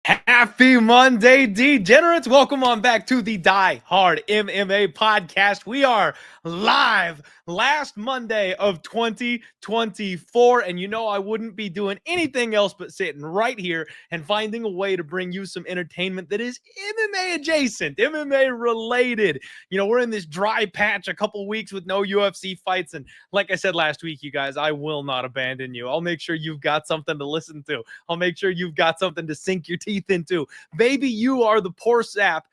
Happy Monday, degenerates. Welcome on back to the Die Hard MMA podcast. We are live last Monday of 2024. And you know, I wouldn't be doing anything else but sitting right here and finding a way to bring you some entertainment that is MMA adjacent, MMA related. You know, we're in this dry patch, a couple weeks with no UFC fights. And like I said last week, you guys, I will not abandon you. I'll make sure you've got something to listen to. I'll make sure you've got something to sink your teeth into. Maybe you are the poor sap,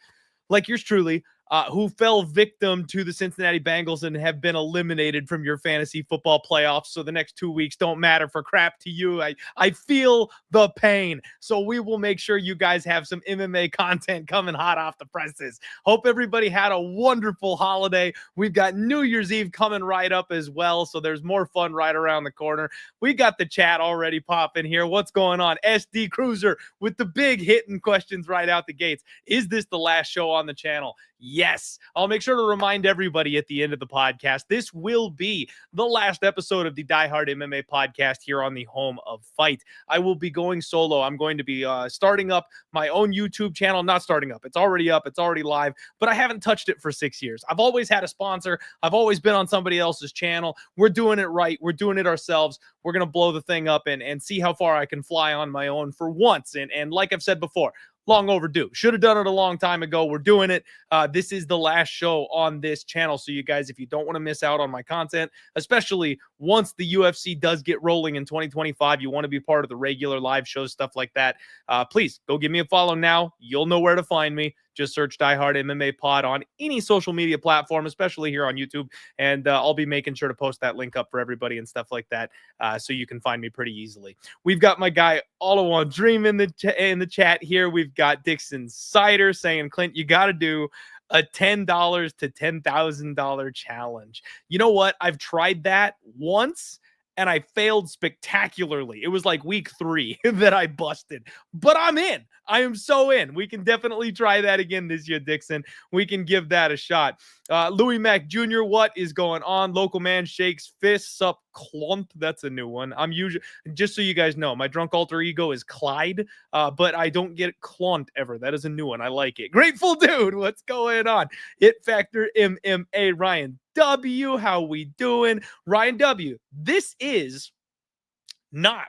like yours truly, who fell victim to the Cincinnati Bengals and have been eliminated from your fantasy football playoffs. So the next 2 weeks don't matter for crap to you. I feel the pain. So we will make sure you guys have some MMA content coming hot off the presses. Hope everybody had a wonderful holiday. We've got New Year's Eve coming right up as well. So there's more fun right around the corner. We got the chat already popping here. What's going on? SD Cruiser with the big hitting questions right out the gates. Is this the last show on the channel? Yes. I'll make sure to remind everybody at the end of the podcast, this will be the last episode of the Die Hard MMA podcast here on the home of Fight. I will be going solo. I'm going to be starting up my own YouTube channel. Not starting up. It's already up. It's already live, but I haven't touched it for 6 years. I've always had a sponsor. I've always been on somebody else's channel. We're doing it right. We're doing it ourselves. We're going to blow the thing up and see how far I can fly on my own for once. And like I've said before, long overdue. Should have done it a long time ago. We're doing it. This is the last show on this channel. So you guys, if you don't want to miss out on my content, especially once the UFC does get rolling in 2025, you want to be part of the regular live shows, stuff like that, please go give me a follow now. You'll know where to find me. Just search Die Hard MMA Pod on any social media platform, especially here on YouTube. And I'll be making sure to post that link up for everybody and stuff like that, so you can find me pretty easily. We've got my guy, Olawan Dream in the chat here. We've got Dixon Cider saying, Clint, you got to do a $10 to $10,000 challenge. You know what? I've tried that once and I failed spectacularly. It was like week 3 that I busted, but I'm in. I am so in. We can definitely try that again this year, Dixon. We can give that a shot. Louis Mack Jr., what is going on? Local man shakes fists up Clont. That's a new one. I'm usually, just so you guys know, my drunk alter ego is Clyde, but I don't get Clont ever. That is a new one. I like it. Grateful Dude, what's going on? Hit Factor MMA, Ryan W, how we doing? Ryan W, this is not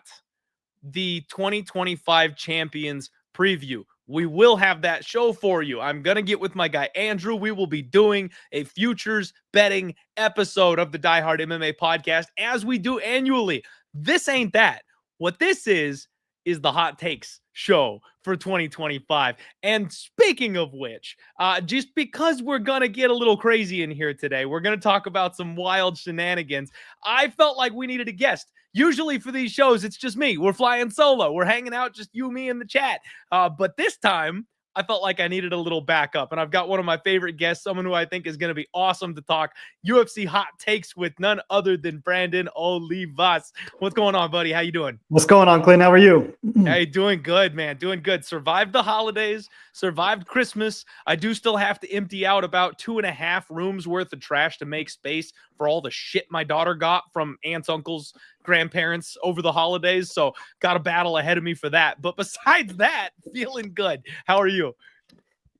the 2025 champions preview. We will have that show for you. I'm going to get with my guy, Andrew. We will be doing a futures betting episode of the Die Hard MMA podcast as we do annually. This ain't that. What this is the Hot Takes show for 2025. And speaking of which, just because we're going to get a little crazy in here today, we're going to talk about some wild shenanigans. I felt like we needed a guest. Usually for these shows, it's just me. We're flying solo. We're hanging out, just you, me, and the chat. But this time, I felt like I needed a little backup. And I've got one of my favorite guests, someone who I think is going to be awesome to talk UFC Hot Takes with, none other than Brandon Olivas. What's going on, buddy? How you doing? What's going on, Clint? How are you? Hey, doing good, man. Doing good. Survived the holidays, survived Christmas. I do still have to empty out about 2.5 rooms worth of trash to make space for all the shit my daughter got from aunts, uncles, grandparents over the holidays. So got a battle ahead of me for that. But besides that, feeling good. How are you?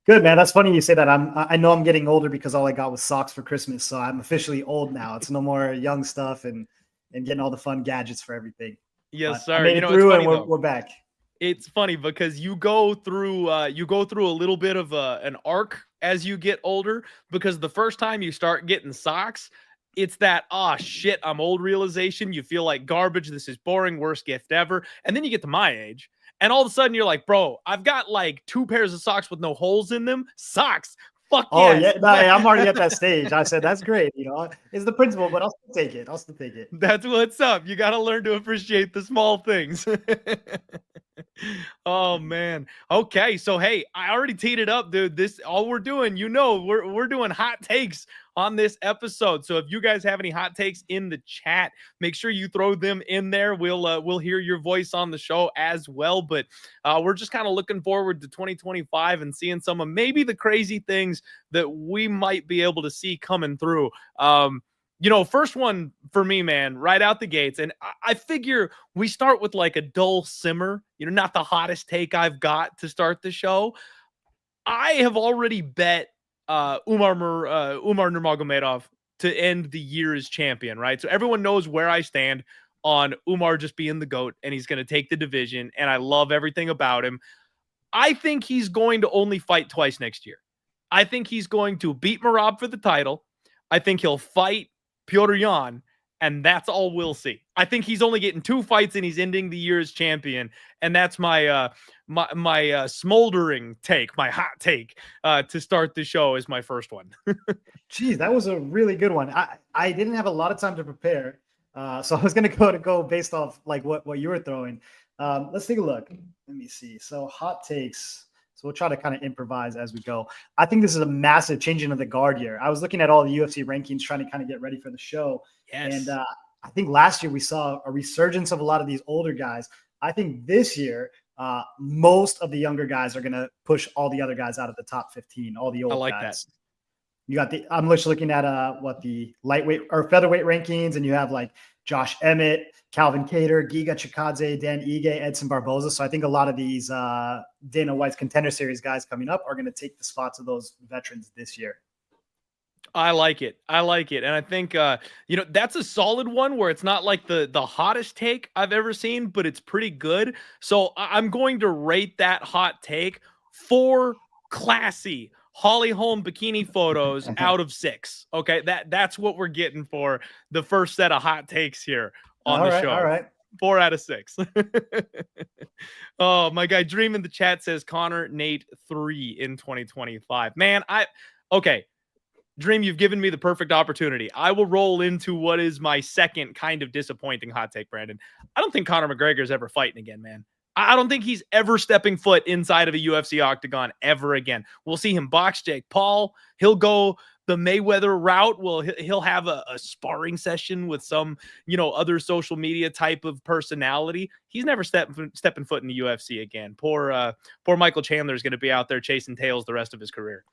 Good, man. That's funny you say that. I know I'm getting older because all I got was socks for Christmas. So I'm officially old now. It's no more young stuff and getting all the fun gadgets for everything. Yes, but sir. I made it through and we're back. It's funny because you go through a little bit of an arc as you get older, because the first time you start getting socks, it's that, oh shit, I'm old realization. You feel like garbage. This is boring, worst gift ever. And then you get to my age and all of a sudden you're like, bro, I've got like 2 pairs of socks with no holes in them. Socks. Fuck Oh yes. yeah, no, hey, I'm already at that stage. I said that's great. You know, it's the principle, but I'll still take it. I'll still take it. That's what's up. You got to learn to appreciate the small things. Oh man. Okay, so hey, I already teed it up, dude. This all we're doing, we're doing hot takes on this episode. So if you guys have any hot takes in the chat, make sure you throw them in there. We'll hear your voice on the show as well. But we're just kind of looking forward to 2025 and seeing some of maybe the crazy things that we might be able to see coming through. First one for me, man, right out the gates. And I figure we start with like a dull simmer, not the hottest take I've got to start the show. I have already bet Umar Nurmagomedov to end the year as champion, right? So everyone knows where I stand on Umar just being the GOAT, and he's going to take the division, and I love everything about him. I think he's going to only fight twice next year. I think he's going to beat Merab for the title. I think he'll fight Petr Yan, and that's all we'll see. I think he's only getting 2 fights and he's ending the year as champion, and that's my smoldering take, my hot take to start the show is my first one. Geez, that was a really good one. I didn't have a lot of time to prepare, so I was going to go based off like what you were throwing. Let's take a look. Let me see. So hot takes. So we'll try to kind of improvise as we go. I think this is a massive changing of the guard here. I was looking at all the UFC rankings, trying to kind of get ready for the show. Yes. And I think last year we saw a resurgence of a lot of these older guys. I think this year, most of the younger guys are going to push all the other guys out of the top 15, all the old guys. That. You got I'm just looking at the lightweight or featherweight rankings, and you have like Josh Emmett, Calvin Kattar, Giga Chikadze, Dan Ige, Edson Barboza. So I think a lot of these Dana White's Contender Series guys coming up are going to take the spots of those veterans this year. I like it. And I think, that's a solid one where it's not like the hottest take I've ever seen, but it's pretty good. So I'm going to rate that hot take 4 classy Holly Holm bikini photos out of 6. Okay. That's what we're getting for the first set of hot takes here on the show. All right. 4 out of 6. Oh, my guy Dream in the chat says Conor Nate 3 in 2025. Man, okay. Dream, you've given me the perfect opportunity. I will roll into what is my second kind of disappointing hot take, Brandon. I don't think Conor McGregor is ever fighting again, man. I don't think he's ever stepping foot inside of a UFC octagon ever again. We'll see him box Jake Paul. He'll go the Mayweather route. Well, he'll have a sparring session with some, other social media type of personality. He's never stepping foot in the UFC again. Poor Michael Chandler is going to be out there chasing tails the rest of his career.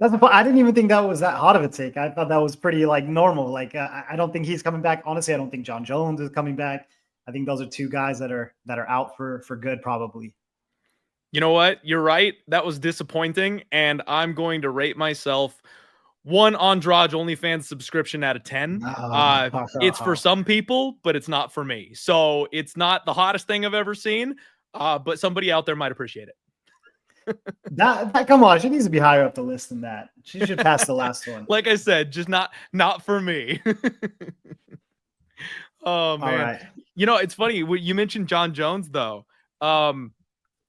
I didn't even think that was that hot of a take. I thought that was pretty like normal. Like I don't think he's coming back. Honestly, I don't think John Jones is coming back. I think those are 2 guys that are out for good probably. You know what? You're right. That was disappointing, and I'm going to rate myself 1 Andrade OnlyFans subscription out of 10. It's for some people, but it's not for me. So it's not the hottest thing I've ever seen, but somebody out there might appreciate it. that come on, she needs to be higher up the list than that. She should pass the last one. Like I said, just not for me. Oh man. Right. It's funny you mentioned John Jones though. I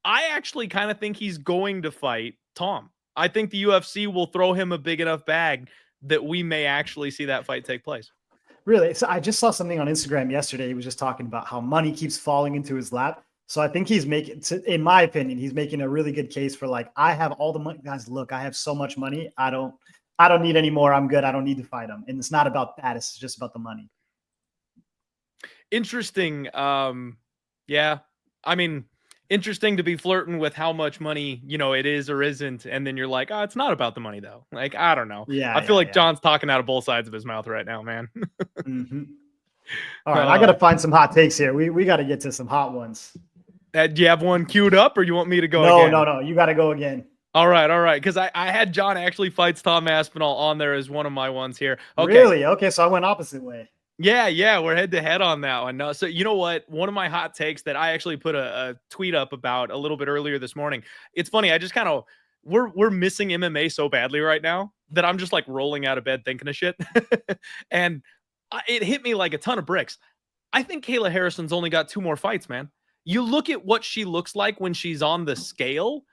actually kind of think he's going to fight Tom. I think the UFC will throw him a big enough bag that we may actually see that fight take place. Really? So I just saw something on Instagram yesterday. He was just talking about how money keeps falling into his lap. So I think he's in my opinion, he's making a really good case for like, I have all the money. Guys, look, I have so much money. I don't need any more. I'm good. I don't need to fight him. And it's not about that. It's just about the money. Interesting. Yeah. I mean, interesting to be flirting with how much money, it is or isn't. And then you're like, oh, it's not about the money though. Like, I don't know. Yeah. I feel like John's talking out of both sides of his mouth right now, man. Mm-hmm. All right. I got to find some hot takes here. We got to get to some hot ones. Do you have one queued up or you want me to go again? No. You got to go again. All right. Because I had John actually fights Tom Aspinall on there as one of my ones here. Okay. Really? Okay. So I went opposite way. Yeah. We're head to head on that one. No, so you know what? One of my hot takes that I actually put a tweet up about a little bit earlier this morning. It's funny. I just kind of, we're missing MMA so badly right now that I'm just like rolling out of bed thinking of shit. And it hit me like a ton of bricks. I think Kayla Harrison's only got 2 more fights, man. You look at what she looks like when she's on the scale,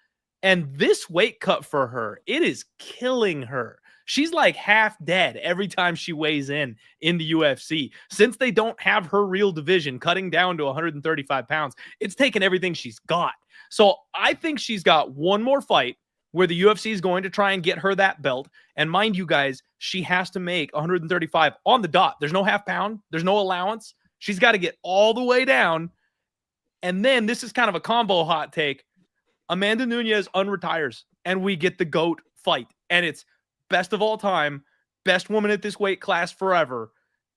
And this weight cut for her, it is killing her. She's like half dead every time she weighs in the UFC. Since they don't have her real division, cutting down to 135 pounds, it's taken everything she's got. So I think she's got one more fight where the UFC is going to try and get her that belt. And mind you guys, she has to make 135 on the dot. There's no half pound. There's no allowance. She's got to get all the way down. And then this is kind of a combo hot take. Amanda Nunes unretires and we get the GOAT fight. And it's best of all time, best woman at this weight class forever.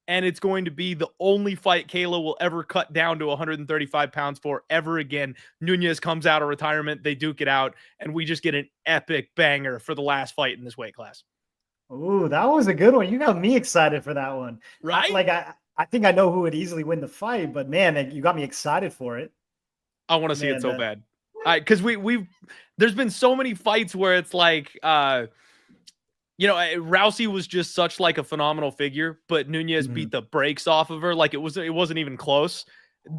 And it's going to be the only fight Kayla will ever cut down to 135 pounds for ever again. Nunes comes out of retirement, they duke it out, and we just get an epic banger for the last fight in this weight class. Ooh, that was a good one. You got me excited for that one. Right? I think I know who would easily win the fight, but man, you got me excited for it. I want to see it so bad. Because there's been so many fights where it's like, Rousey was just such like a phenomenal figure, but Nunes beat the brakes off of her. Like it wasn't even close.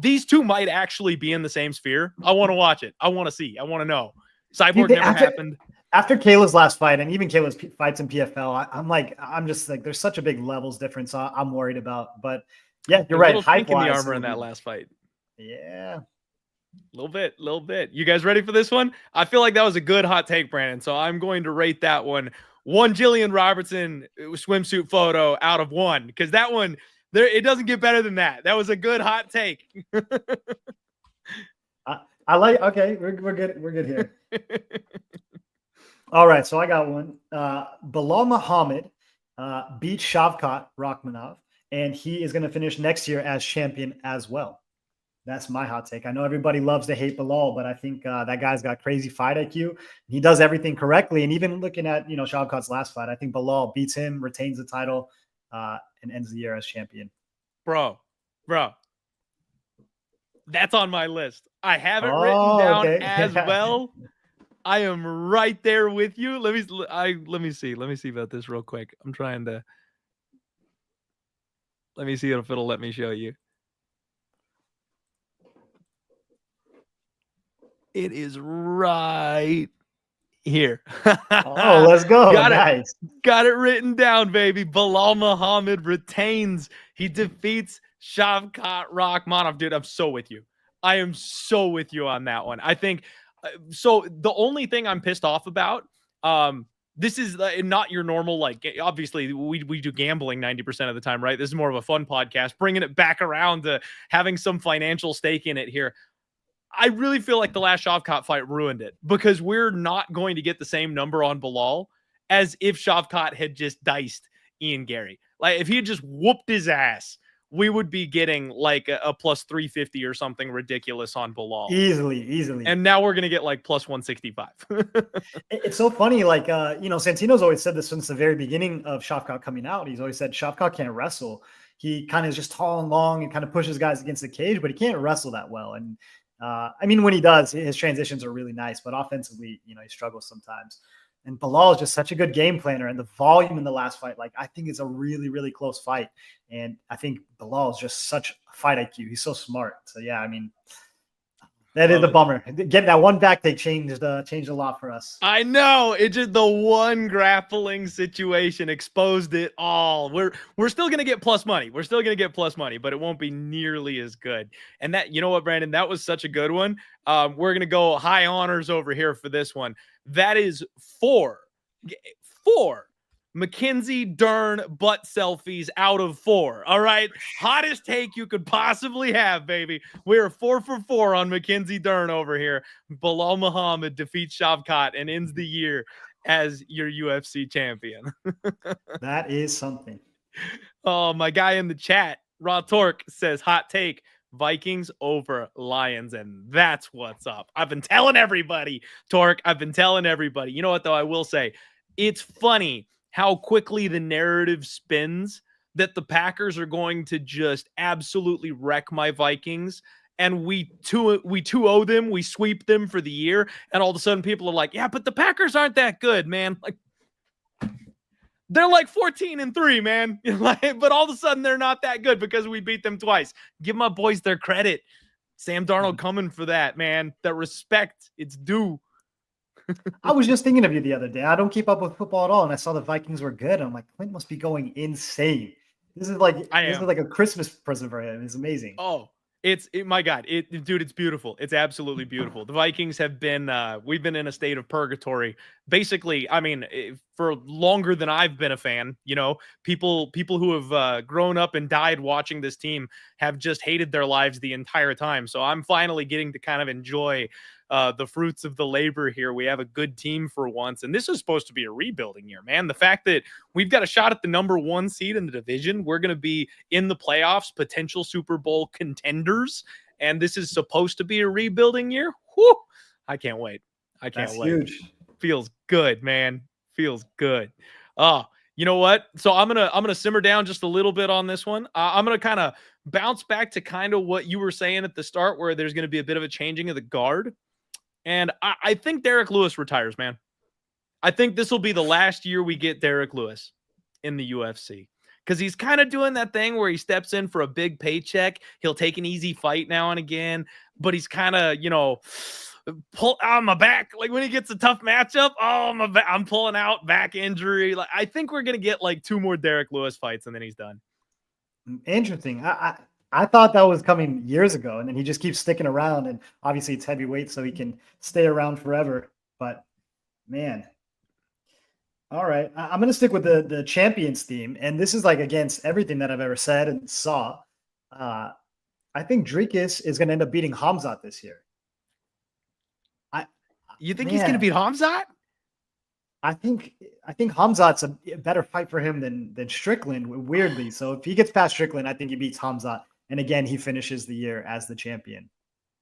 These two might actually be in the same sphere. I want to watch it. I want to see. I want to know. Cyborg never happened. After Kayla's last fight, and even Kayla's fights in PFL, I'm just like, there's such a big levels difference. I'm worried about. But yeah, you're right. Hype in the armor in that last fight. Yeah. Little bit. You guys ready for this one? I feel like that was a good hot take, Brandon. So I'm going to rate that one Jillian Robertson swimsuit photo out of 1, because that one it doesn't get better than that. That was a good hot take. I like. Okay, we're good. We're good here. All right, so I got one. Belal Muhammad beat Shavkat Rakhmonov, and he is going to finish next year as champion as well. That's my hot take. I know everybody loves to hate Belal, but I think that guy's got crazy fight IQ. He does everything correctly. And even looking at, Shavkat's last fight, I think Belal beats him, retains the title, and ends the year as champion. Bro. That's on my list. I have it written down as well. I am right there with you. Let me see. Let me see about this real quick. I'm trying to. Let me see if it'll let me show you. It is right here. Oh, let's go. Nice. Got it written down, baby. Belal Muhammad retains. He defeats Shavkat Rakhmonov. Dude, I'm so with you. I am so with you on that one. I think so. The only thing I'm pissed off about, this is not your normal, like, obviously we do gambling 90% of the time, right? This is more of a fun podcast, bringing it back around to having some financial stake in it here. I really feel like the last Shavkat fight ruined it, because we're not going to get the same number on Belal as if Shavkat had just diced Ian Gary. Like if he had just whooped his ass, we would be getting like a plus 350 or something ridiculous on Belal. Easily. And now we're going to get like plus 165. It's so funny. Like, Santino's always said this since the very beginning of Shavkat coming out. He's always said Shavkat can't wrestle. He kind of is just tall and long and kind of pushes guys against the cage, but he can't wrestle that well. And when he does, his transitions are really nice, but offensively, he struggles sometimes. And Belal is just such a good game planner, and the volume in the last fight, like, I think it's a really, really close fight. And I think Belal is just such a fight IQ. He's so smart. So yeah, that is a bummer. Getting that one back, they changed a lot for us. I know. It just, the one grappling situation exposed it all. We're still going to get plus money. But it won't be nearly as good. And that, you know what, Brandon, that was such a good one. We're going to go high honors over here for this one. That is 4 Mackenzie Dern butt selfies out of 4. All right. Hottest take you could possibly have, baby. We are 4 for 4 on Mackenzie Dern over here. Belal Muhammad defeats Shavkat and ends the year as your UFC champion. That is something. Oh, my guy in the chat, Raw Torque, says hot take. Vikings over Lions, and that's what's up. I've been telling everybody, Torque. I've been telling everybody. You know what, though? I will say, it's funny how quickly the narrative spins that the Packers are going to just absolutely wreck my Vikings, and we 2-0 them, we sweep them for the year, and all of a sudden people are like, yeah, but the Packers aren't that good, man. Like, they're like 14-3, man. But all of a sudden they're not that good because we beat them twice. Give my boys their credit. Sam Darnold coming for that, man. That respect, it's due. I was just thinking of you the other day. I don't keep up with football at all, and I saw the Vikings were good. I'm like, Clint must be going insane. This is like a Christmas present for him. It's amazing. Oh, my God, dude, it's beautiful. It's absolutely beautiful. The Vikings have been, we've been in a state of purgatory. Basically, I mean, for longer than I've been a fan, people who have grown up and died watching this team have just hated their lives the entire time. So I'm finally getting to kind of enjoy the fruits of the labor here. We have a good team for once, and this is supposed to be a rebuilding year, man. The fact that we've got a shot at the number 1 seed in the division, we're going to be in the playoffs, potential Super Bowl contenders, and this is supposed to be a rebuilding year. Whew, I can't wait. I can't wait. Huge. Feels good, man. Feels good. You know what? So I'm gonna simmer down just a little bit on this one. I'm gonna kind of bounce back to kind of what you were saying at the start, where there's gonna be a bit of a changing of the guard. And I think Derek Lewis retires, man. I think this will be the last year we get Derek Lewis in the UFC, because he's kind of doing that thing where he steps in for a big paycheck. He'll take an easy fight now and again, but he's kind of, pull out my back. Like when he gets a tough matchup, I'm pulling out, back injury. Like I think we're going to get like 2 more Derek Lewis fights and then he's done. Interesting. I thought that was coming years ago, and then he just keeps sticking around. And obviously, it's heavyweight, so he can stay around forever. But man, all right, I'm going to stick with the champions theme, and this is like against everything that I've ever said and saw. I think Dricus is going to end up beating Khamzat this year. You think he's going to beat Khamzat? I think Khamzat's a better fight for him than Strickland, weirdly. So if he gets past Strickland, I think he beats Khamzat. And again, he finishes the year as the champion.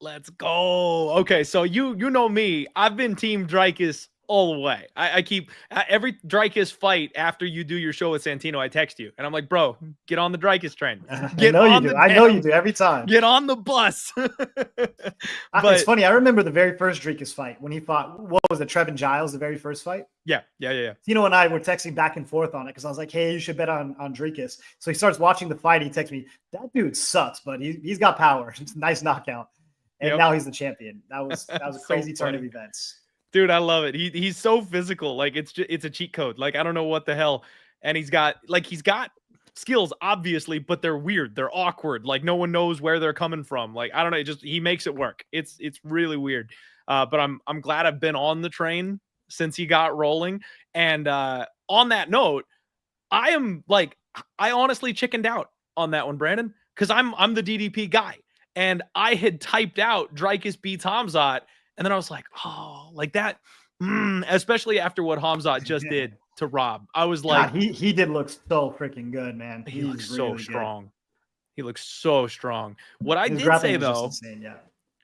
Let's go. Okay, so you know me. I've been Team Dricus all the way. I keep every Dricus fight after you do your show with Santino, I text you and I'm like, bro, get on the Dricus train. I know you do every time. Get on the bus. It's funny. I remember the very first Dricus fight when he fought, what was it, Trevin Giles, the very first fight? Yeah. Tino and I were texting back and forth on it because I was like, hey, you should bet on Dricus. So he starts watching the fight. He texts me, that dude sucks, but he's got power. It's a nice knockout. And now he's the champion. That was a crazy turn of events. Dude, I love it. He's so physical. Like it's a cheat code. Like I don't know what the hell. And he's got skills obviously, but they're weird. They're awkward. Like no one knows where they're coming from. Like I don't know. He makes it work. It's really weird. But I'm glad I've been on the train since he got rolling. And on that note, I honestly chickened out on that one, Brandon, because I'm the DDP guy, and I had typed out Dricus beats Khamzat. And then I was like, oh, like that, especially after what Khamzat just did to Rob. I was like, God, he did look so freaking good, man. He looks so strong. He looks so strong. What I did say, though,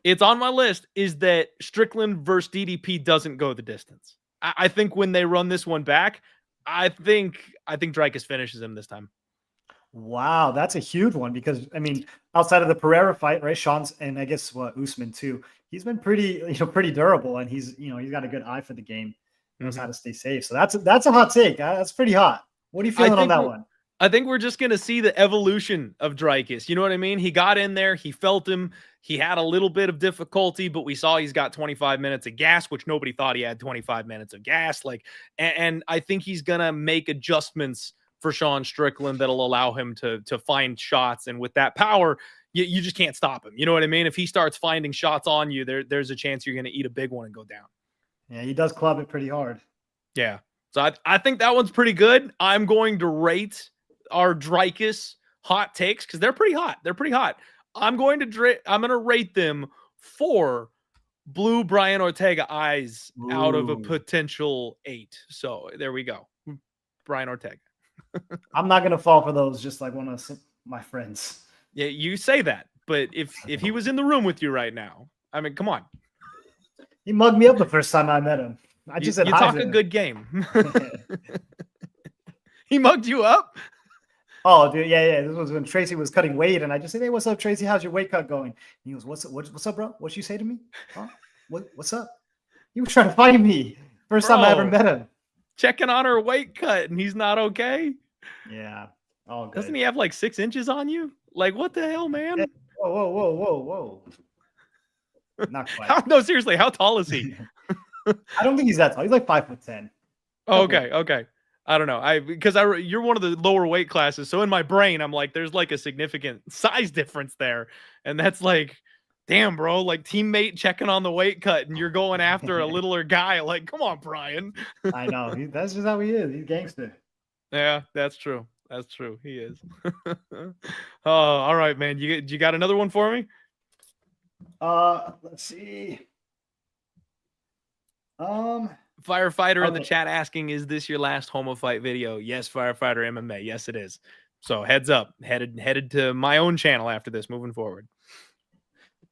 it's on my list, is that Strickland versus DDP doesn't go the distance. I think when they run this one back, I think Dricus finishes him this time. Wow, that's a huge one because, I mean, outside of the Pereira fight, right, Sean's, and I guess Usman too, he's been pretty durable, and he's got a good eye for the game, knows how to stay safe. So that's a hot take. That's pretty hot. What are you feeling on that one? I think we're just going to see the evolution of Dricus. You know what I mean? He got in there, he felt him, he had a little bit of difficulty, but we saw he's got 25 minutes of gas, which nobody thought he had 25 minutes of gas. And I think he's going to make adjustments for Sean Strickland that'll allow him to find shots. And with that power, you just can't stop him. You know what I mean? If he starts finding shots on you, there's a chance you're going to eat a big one and go down. Yeah, he does club it pretty hard. Yeah. So I think that one's pretty good. I'm going to rate our Dricus hot takes because they're pretty hot. They're pretty hot. I'm going to rate them 4 blue Brian Ortega eyes out of a potential 8. So there we go. Brian Ortega. I'm not going to fall for those just like one of my friends. Yeah, you say that, but if he was in the room with you right now, I mean, come on. He mugged me up the first time I met him. I just said, you talk a good game. He mugged you up? Oh, dude, yeah. This was when Tracy was cutting weight, and I just said, hey, what's up, Tracy? How's your weight cut going? And he goes, what's up, bro? What'd you say to me? Huh? What's up? He was trying to fight me. First time I ever met him. Checking on her weight cut, and he's not okay? Yeah. Oh, good. Doesn't he have like 6 inches on you? Like, what the hell, man? Yeah. Whoa. Not quite. No, seriously, how tall is he? I don't think he's that tall. He's like 5'10". Oh, okay. I don't know. Because you're one of the lower weight classes. So in my brain, I'm like, there's like a significant size difference there. And that's like, damn, bro, like teammate checking on the weight cut and you're going after a littler guy. Like, come on, Brian. I know. That's just how he is. He's gangster. Yeah, that's true. That's true. He is. Oh, all right, man. You got another one for me? Let's see. Firefighter in the chat asking, is this your last homo fight video? Yes, Firefighter MMA. Yes, it is. So heads up, headed to my own channel after this moving forward.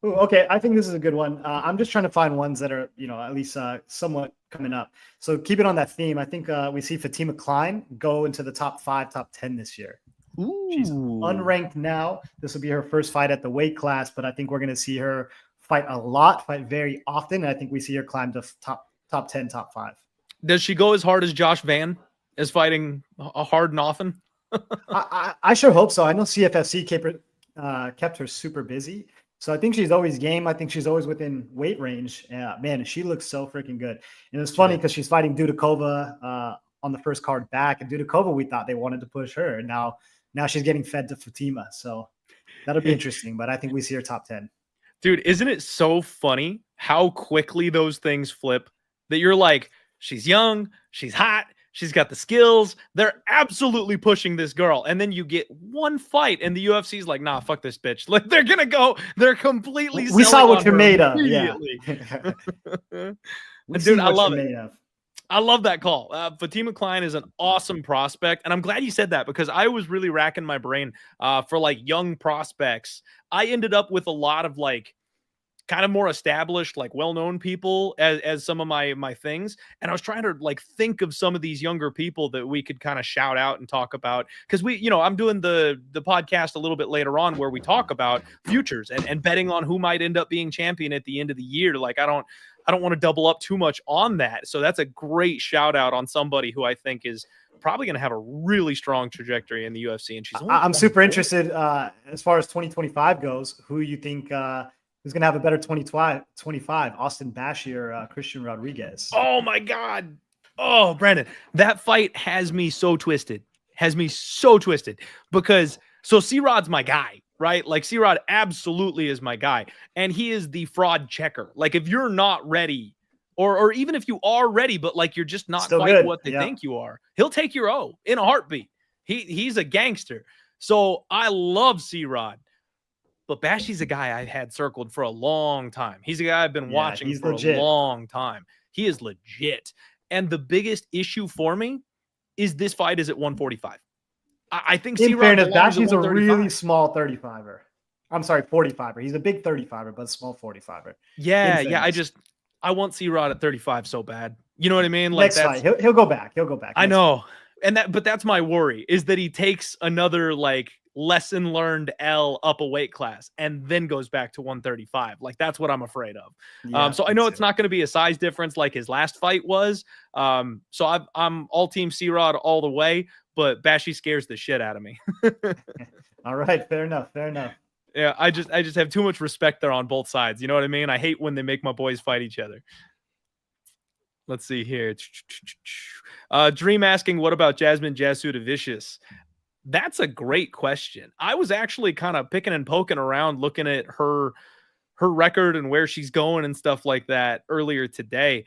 Ooh, okay, I think this is a good one. I'm just trying to find ones that are, at least somewhat coming up. So keep it on that theme. I think we see Fatima Klein go into the top 5, top 10 this year. Ooh. She's unranked now. This will be her first fight at the weight class, but I think we're going to see her fight a lot, fight very often. And I think we see her climb to top 10, top 5. Does she go as hard as Josh Van is fighting hard and often? I sure hope so. I know CFFC kept her super busy. So I think she's always game. I think she's always within weight range. Man, she looks so freaking good. And it's funny because she's fighting Dudakova on the first card back. And Dudakova, we thought they wanted to push her. And now she's getting fed to Fatima. So that'll be interesting. But I think we see her top 10. Dude, isn't it so funny how quickly those things flip? That you're like, she's young, she's hot, she's got the skills. They're absolutely pushing this girl. And then you get one fight and the UFC's like, nah, fuck this bitch. Like they're completely we saw what you're made of. Yeah. Dude, I love it. I love that call. Fatima Klein is an awesome prospect. And I'm glad you said that because I was really racking my brain for like young prospects. I ended up with a lot of like kind of more established, like well-known people as some of my things. And I was trying to like think of some of these younger people that we could kind of shout out and talk about. Cause I'm doing the podcast a little bit later on where we talk about futures and betting on who might end up being champion at the end of the year. Like I don't want to double up too much on that. So that's a great shout out on somebody who I think is probably going to have a really strong trajectory in the UFC. And I'm super interested as far as 2025 goes, who you think, who's going to have a better 2025, Austin Bashi or Christian Rodriguez? Oh, my God. Oh, Brandon, that fight has me so twisted. Because CRod's my guy, right? Like CRod absolutely is my guy. And he is the fraud checker. Like if you're not ready or even if you are ready, but like you're just not still quite good. What they think you are, he'll take your O in a heartbeat. He's a gangster. So I love CRod. But Bashi's a guy I've had circled for a long time. He's a guy I've been watching for a long time. He is legit. And the biggest issue for me is this fight is at 145. I think in fairness, Bashi's a really small 35er. I'm sorry, 45er. He's a big 35er, but a small 45er. Yeah. I want CRod at 35 so bad. You know what I mean? Like next fight, he'll go back. I know. But that's my worry is that he takes another like lesson learned L up a weight class and then goes back to 135. Like that's what I'm afraid of. So I know it's not going to be a size difference like his last fight was. So I'm all team CRod all the way, but Bashi scares the shit out of me. All right. Fair enough. Yeah. I just have too much respect there on both sides. You know what I mean? I hate when they make my boys fight each other. Let's see here. Dream asking, what about Jasmine Jasudavicius? That's a great question. I was actually kind of picking and poking around looking at her record and where she's going and stuff like that earlier today.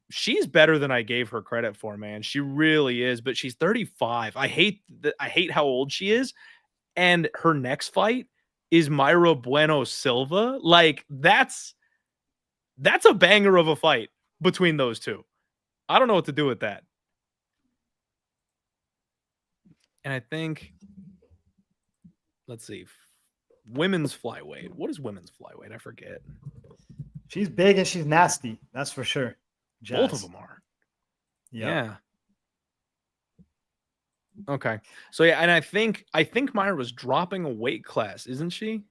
She's better than I gave her credit for, man. She really is, but she's 35. I hate how old she is. And her next fight is Mayra Bueno Silva. Like that's a banger of a fight between those two. I don't know what to do with that. And I think, let's see, women's flyweight. What is women's flyweight? I forget. She's big and she's nasty. That's for sure. Jazz. Both of them are. Yeah. Okay. So yeah, and I think Mayra was dropping a weight class, isn't she?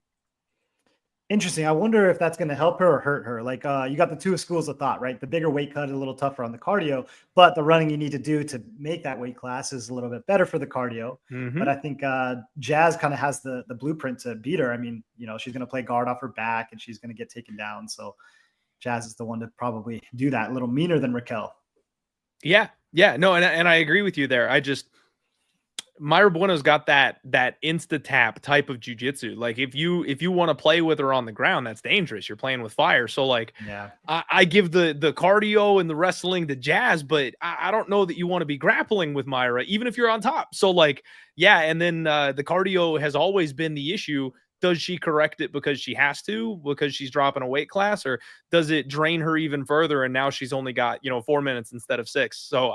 Interesting. I wonder if that's going to help her or hurt her. Like you got the two schools of thought, right? The bigger weight cut is a little tougher on the cardio, but the running you need to do to make that weight class is a little bit better for the cardio. Mm-hmm. But I think Jazz kind of has the blueprint to beat her. I mean, she's going to play guard off her back and she's going to get taken down. So Jazz is the one to probably do that, a little meaner than Raquel. Yeah. No, and I agree with you there. Mayra Bueno's got that insta tap type of jiu-jitsu. Like if you want to play with her on the ground, that's dangerous. You're playing with fire. So like, yeah, I give the cardio and the wrestling to Jazz, but I don't know that you want to be grappling with Mayra, even if you're on top. So like, yeah. And then the cardio has always been the issue. Does she correct it because she has to, because she's dropping a weight class, or does it drain her even further? And now she's only got, 4 minutes instead of 6. So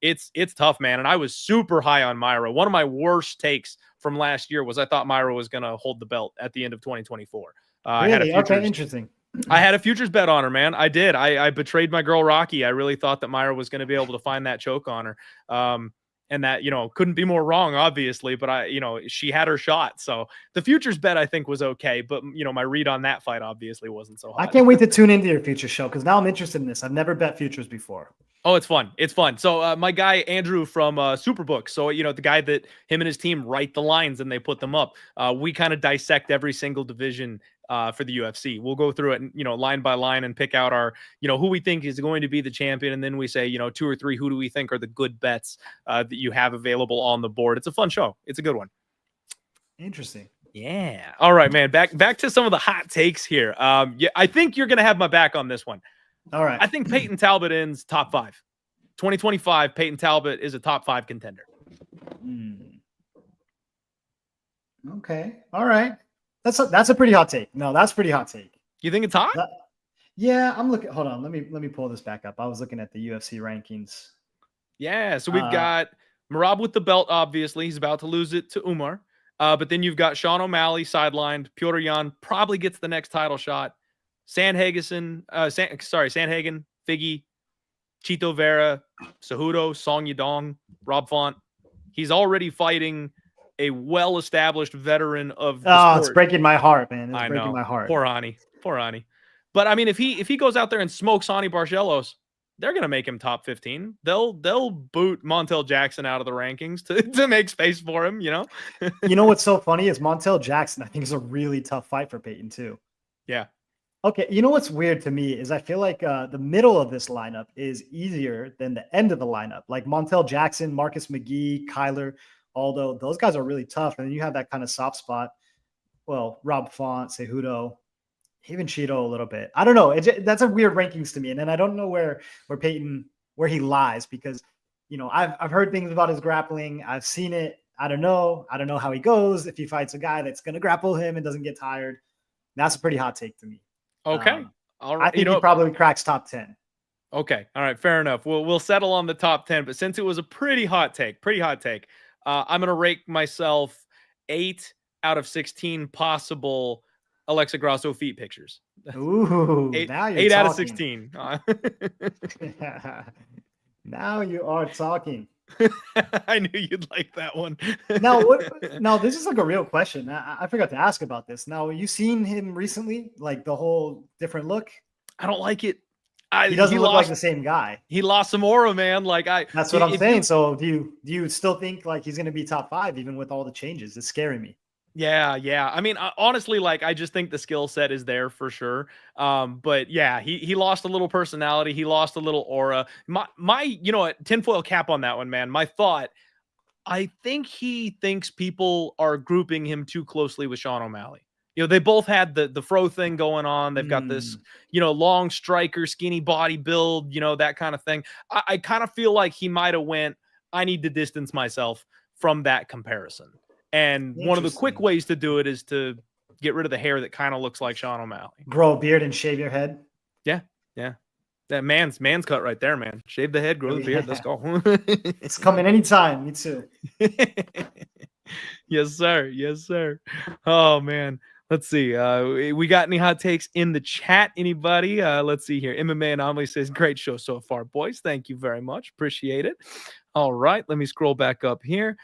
it's tough, man. And I was super high on Mayra. One of my worst takes from last year was I thought Mayra was going to hold the belt at the end of 2024. Really? Okay, interesting. I had a futures bet on her, man. I did. I betrayed my girl Rocky. I really thought that Mayra was going to be able to find that choke on her. And that, couldn't be more wrong, obviously, but she had her shot. So the futures bet I think was okay. But, my read on that fight obviously wasn't so hot. I can't wait to tune into your futures show because now I'm interested in this. I've never bet futures before. Oh, it's fun. It's fun. So my guy, Andrew from Superbook. So, the guy that him and his team write the lines and they put them up. We kind of dissect every single division for the UFC. We'll go through it, line by line and pick out our, who we think is going to be the champion. And then we say, 2 or 3, who do we think are the good bets that you have available on the board. It's a fun show. It's a good one. Interesting. Yeah. All right, man. Back to some of the hot takes here. Yeah, I think you're going to have my back on this one. All right. I think Payton Talbott ends top 5. 2025, Payton Talbott is a top 5 contender. Okay. All right. That's a pretty hot take. No, that's pretty hot take. You think it's hot? Yeah, I'm looking. Hold on. Let me pull this back up. I was looking at the UFC rankings. Yeah. So we've got Merab with the belt, obviously. He's about to lose it to Umar. But then you've got Sean O'Malley sidelined. Petr Yan probably gets the next title shot. Sandhagen, Figgy, Chito Vera, Cejudo, Song Yadong, Rob Font. He's already fighting a well-established veteran of the sport. It's breaking my heart, man. It's breaking know. My heart. Poor Ani. But I mean, if he goes out there and smokes Ani Barcelos, they're gonna make him top 15. They'll boot Montel Jackson out of the rankings to make space for him. You know what's so funny is Montel Jackson. I think is a really tough fight for Payton too. Yeah. Okay, you know what's weird to me is I feel like the middle of this lineup is easier than the end of the lineup. Like Montel Jackson, Marcus McGee, Kyler, Aldo, those guys are really tough. And then you have that kind of soft spot. Well, Rob Font, Cejudo, even Cheeto a little bit. I don't know. That's a weird rankings to me. And then I don't know where Payton, where he lies because, I've heard things about his grappling. I've seen it. I don't know how he goes if he fights a guy that's going to grapple him and doesn't get tired. That's a pretty hot take to me. Okay. All right. I think he probably cracks top 10. Okay. All right. Fair enough. We'll settle on the top 10. But since it was a pretty hot take, I'm going to rate myself 8 out of 16 possible Alexa Grasso feet pictures. Ooh, 8 now you're 8 talking. out of 16. Now you are talking. I knew you'd like that one. Now, this is like a real question. I forgot to ask about this. Now, you seen him recently? Like the whole different look? I don't like it. He doesn't look like the same guy. He lost some aura, man. That's what I'm saying. So do you still think like he's going to be top 5 even with all the changes? It's scaring me. Yeah. I mean, honestly, I just think the skill set is there for sure. But yeah, he lost a little personality. He lost a little aura. My tinfoil cap on that one, man. My thought, I think he thinks people are grouping him too closely with Sean O'Malley. They both had the fro thing going on. They've got this, long striker, skinny body build, that kind of thing. I kind of feel like he might have went, I need to distance myself from that comparison. And one of the quick ways to do it is to get rid of the hair that kind of looks like Sean O'Malley. Grow a beard and shave your head. Yeah. That man's cut right there, man. Shave the head, grow the beard. Let's go. It's coming anytime. Me too. Yes, sir. Oh, man. Let's see. We got any hot takes in the chat? Anybody? Let's see here. MMA Anomaly says, great show so far, boys. Thank you very much. Appreciate it. All right. Let me scroll back up here.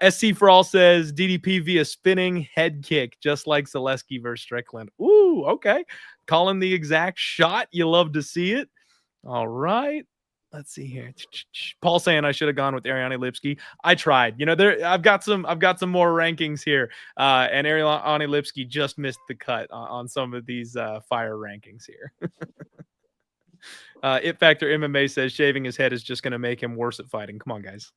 SC for All says DDP via spinning head kick, just like Zaleski versus Strickland. Ooh, okay. Calling the exact shot. You love to see it. All right. Let's see here. Paul saying I should have gone with Ariane Lipski. I tried. You know, I've got some more rankings here. And Ariane Lipski just missed the cut on some of these fire rankings here. It Factor MMA says shaving his head is just going to make him worse at fighting. Come on, guys.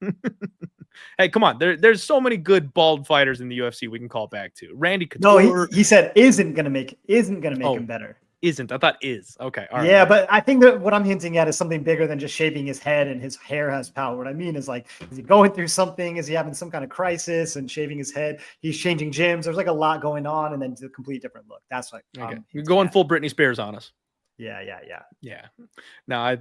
Hey, come on. There's so many good bald fighters in the UFC we can call back to. Randy Couture. No, he said isn't gonna make him better. Isn't. I thought is. Okay. All right. Yeah, but I think that what I'm hinting at is something bigger than just shaving his head and his hair has power. What I mean is, like, is he going through something? Is he having some kind of crisis and shaving his head? He's changing gyms. There's like a lot going on, and then it's a complete different look. That's like you're going full Britney Spears on us. Yeah. Now,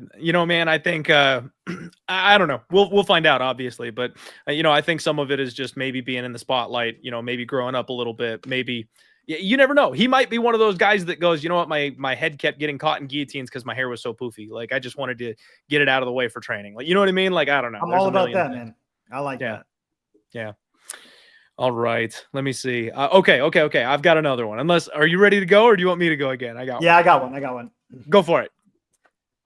man, I think I don't know. We'll find out, obviously, but I think some of it is just maybe being in the spotlight. Maybe growing up a little bit. Maybe you never know. He might be one of those guys that goes, you know what, my head kept getting caught in guillotines because my hair was so poofy. Like I just wanted to get it out of the way for training. Like, you know what I mean? Like, I don't know. I'm all about that, man. I like that. Yeah. All right. Let me see. Okay. I've got another one. Are you ready to go, or do you want me to go again? I got one. Go for it.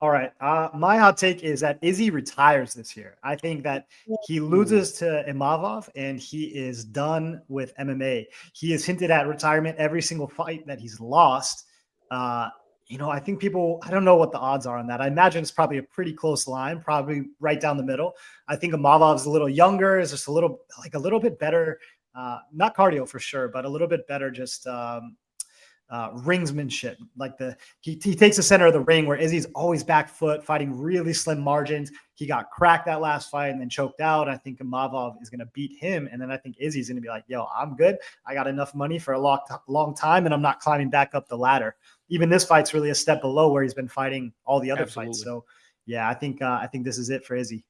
All right. My hot take is that Izzy retires this year. I think that he loses to Imavov and he is done with MMA. He has hinted at retirement every single fight that he's lost. I think I don't know what the odds are on that. I imagine it's probably a pretty close line, probably right down the middle. I think Imavov is a little younger, is just a little bit better. Not cardio for sure, but a little bit better just ringsmanship. Like he takes the center of the ring, where Izzy's always back foot, fighting really slim margins. He got cracked that last fight and then choked out. I think Imavov is going to beat him, and then I think Izzy's going to be like, yo, I'm good. I got enough money for a long time, and I'm not climbing back up the ladder. Even this fight's really a step below where he's been fighting all the other fights. So yeah, I think this is it for Izzy.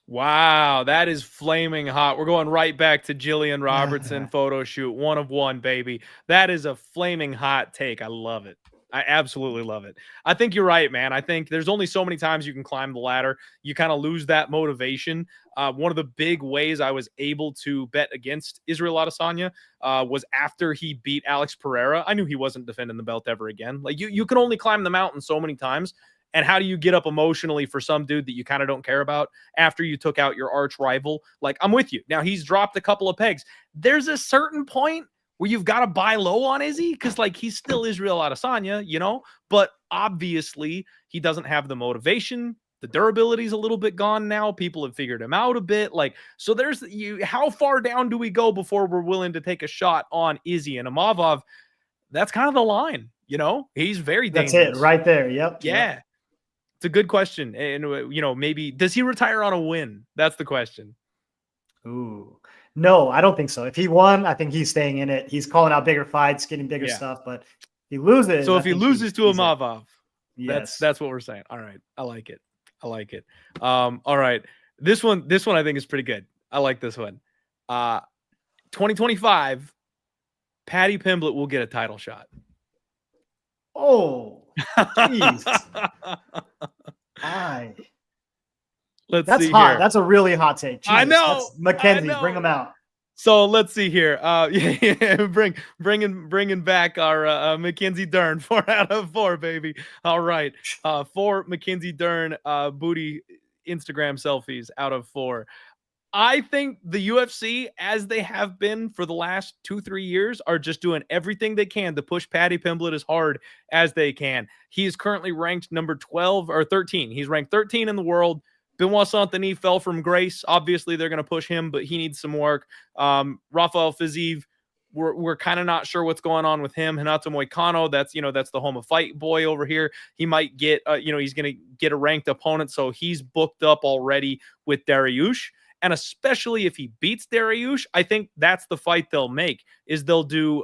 Wow, that is flaming hot. We're going right back to Jillian Robertson photo shoot. 1 of 1, baby. That is a flaming hot take. I love it. I absolutely love it. I think you're right, man. I think there's only so many times you can climb the ladder. You kind of lose that motivation. One of the big ways I was able to bet against Israel Adesanya was after he beat Alex Pereira. I knew he wasn't defending the belt ever again. Like you can only climb the mountain so many times. And how do you get up emotionally for some dude that you kind of don't care about after you took out your arch rival? Like, I'm with you. Now, he's dropped a couple of pegs. There's a certain point where you've got to buy low on Izzy because, like, he's still Israel Adesanya, but obviously he doesn't have the motivation. The durability's a little bit gone now. People have figured him out a bit. Like, so how far down do we go before we're willing to take a shot on Izzy? And Imavov, that's kind of the line, He's very dangerous. That's it right there. Yep. Yeah. Yep. It's a good question. And, maybe does he retire on a win? That's the question. Ooh, no, I don't think so. If he won, I think he's staying in it. He's calling out bigger fights, getting bigger stuff, but if he loses. So if he loses to Imavov, yes, that's what we're saying. All right. I like it. All right. This one I think is pretty good. I like this one. 2025, Paddy Pimblett will get a title shot. Oh, jeez. That's hot. Here. That's a really hot take. Jesus, I know. Mackenzie, bring him out. So let's see here. Bringing back our Mackenzie Dern. 4 out of 4, baby. All right. 4 Mackenzie Dern booty Instagram selfies out of 4. I think the UFC, as they have been for the last 2-3 years, are just doing everything they can to push Paddy Pimblett as hard as they can. He is currently ranked number 12 or 13. He's ranked 13 in the world. Benoit Saint-Denis fell from grace. Obviously, they're going to push him, but he needs some work. Rafael Fiziev, we're kind of not sure what's going on with him. Renato Moicano, that's the home of fight boy over here. He might get, he's going to get a ranked opponent, so he's booked up already with Dariush. And especially if he beats Dariush, I think that's the fight they'll make, is they'll do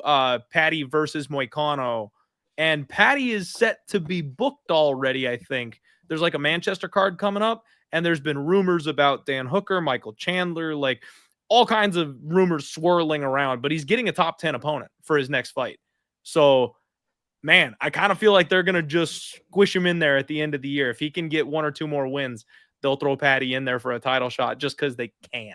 Paddy versus Moicano. And Paddy is set to be booked already, I think. There's like a Manchester card coming up, and there's been rumors about Dan Hooker, Michael Chandler, like all kinds of rumors swirling around, but he's getting a top 10 opponent for his next fight. So, man, I kind of feel like they're going to just squish him in there at the end of the year. If he can get 1 or 2 more wins, they'll throw Paddy in there for a title shot just because they can.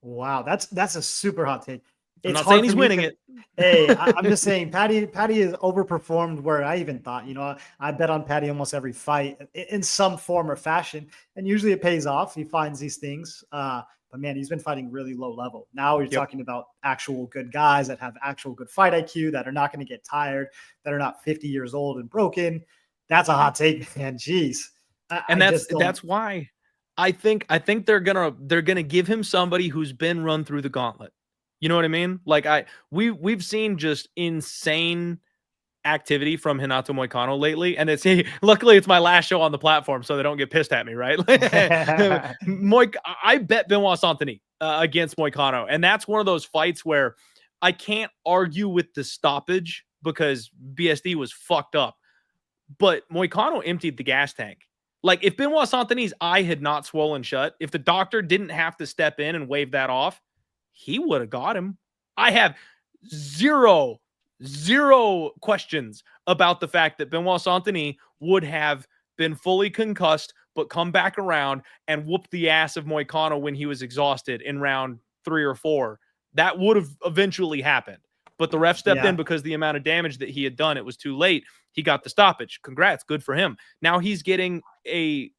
Wow, that's a super hot take. I'm not saying he's winning it. Hey, I'm just saying Paddy is overperformed where I even thought. I bet on Paddy almost every fight in some form or fashion, and usually it pays off. He finds these things. But man, he's been fighting really low level. Now you're talking about actual good guys that have actual good fight IQ, that are not going to get tired, that are not 50 years old and broken. That's a hot take, man. Jeez. That's why I think they're gonna give him somebody who's been run through the gauntlet. You know what I mean? Like we've seen just insane activity from Renato Moicano lately, and luckily it's my last show on the platform, so they don't get pissed at me, right? I bet Benoit Saint-Denis against Moicano, and that's one of those fights where I can't argue with the stoppage because BSD was fucked up, but Moicano emptied the gas tank. Like, if Benoit Saint-Denis' eye had not swollen shut, if the doctor didn't have to step in and wave that off, he would have got him. I have zero questions about the fact that Benoit Saint-Denis would have been fully concussed, but come back around and whoop the ass of Moicano when he was exhausted in round 3 or 4. That would have eventually happened. But the ref stepped in because the amount of damage that he had done, it was too late. He got the stoppage. Congrats. Good for him. Now he's getting a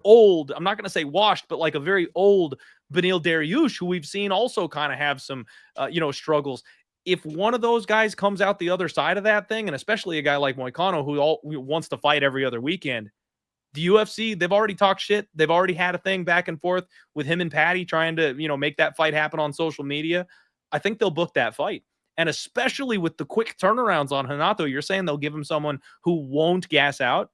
old, I'm not going to say washed, but like a very old Beneil Dariush, who we've seen also kind of have some, struggles. If one of those guys comes out the other side of that thing, and especially a guy like Moicano who wants to fight every other weekend, the UFC, they've already talked shit. They've already had a thing back and forth with him and Paddy trying to, make that fight happen on social media. I think they'll book that fight. And especially with the quick turnarounds on Renato, you're saying they'll give him someone who won't gas out.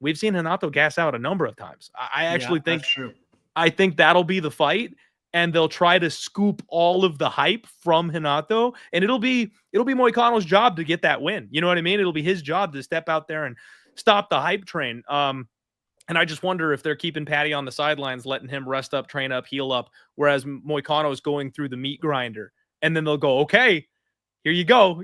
We've seen Renato gas out a number of times. I actually think that's true. I think that'll be the fight, and they'll try to scoop all of the hype from Renato, and it'll be Moicano's job to get that win. You know what I mean? It'll be his job to step out there and stop the hype train. And I just wonder if they're keeping Paddy on the sidelines, letting him rest up, train up, heal up, whereas Moicano is going through the meat grinder, and then they'll go, okay, here you go.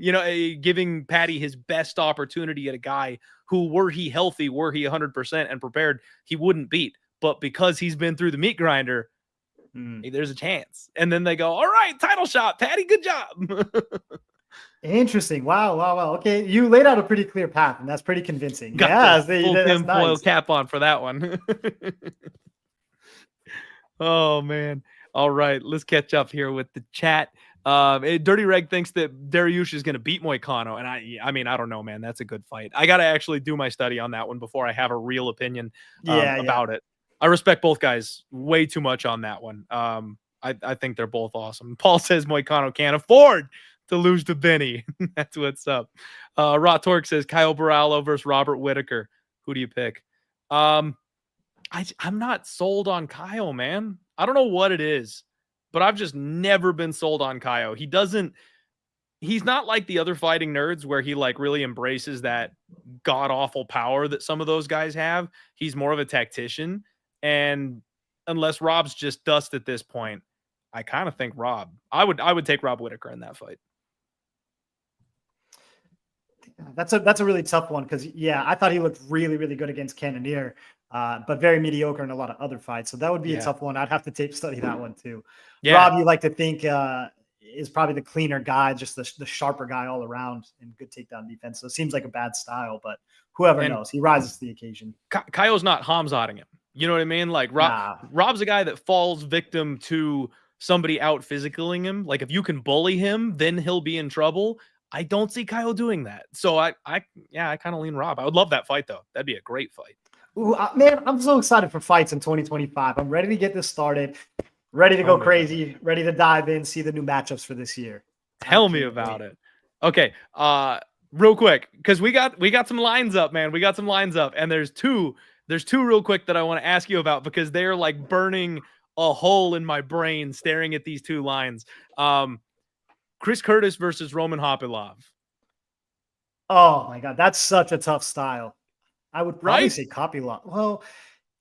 Giving Paddy his best opportunity at a guy who, were he healthy, were he 100% and prepared, he wouldn't beat. But because he's been through the meat grinder, there's a chance. And then they go, all right, title shot, Paddy, good job. Interesting. Wow. Okay, you laid out a pretty clear path, and that's pretty convincing. Got the full tinfoil cap on for that one. Oh, man. All right, let's catch up here with the chat. Dirty Reg thinks that Dariush is going to beat Moicano, and I mean, I don't know, man. That's a good fight. I got to actually do my study on that one before I have a real opinion about it. I respect both guys way too much on that one. I think they're both awesome. Paul says Moicano can't afford to lose to Benny. That's what's up. Rot Torque says Kyle Borralho versus Robert Whittaker. Who do you pick? I'm not sold on Kyle, man. I don't know what it is, but I've just never been sold on Kyle. He's not like the other fighting nerds where he like really embraces that god awful power that some of those guys have. He's more of a tactician. And unless Rob's just dust at this point, I kind of think I would take Rob Whittaker in that fight. That's a really tough one because I thought he looked really, really good against Cannonier, but very mediocre in a lot of other fights. So that would be a tough one. I'd have to study that one too. Yeah. Rob, you like to think is probably the cleaner guy, just the sharper guy all around, and good takedown defense. So it seems like a bad style, but whoever knows, he rises to the occasion. Kyle's not Hamzatting him. You know what I mean? Like Rob's a guy that falls victim to somebody out physicaling him. Like if you can bully him, then he'll be in trouble. I don't see Kyle doing that. So I kind of lean Rob. I would love that fight though. That'd be a great fight. Ooh, man, I'm so excited for fights in 2025. I'm ready to get this started. Ready to go crazy. Ready to dive in, see the new matchups for this year. Tell me about it. Okay. Real quick, because we got some lines up, man. We got some lines up, and there's two real quick that I want to ask you about because they're like burning a hole in my brain staring at these two lines. Chris Curtis versus Roman Hopilov. Oh my God, that's such a tough style. I would probably say Kopylov. Well,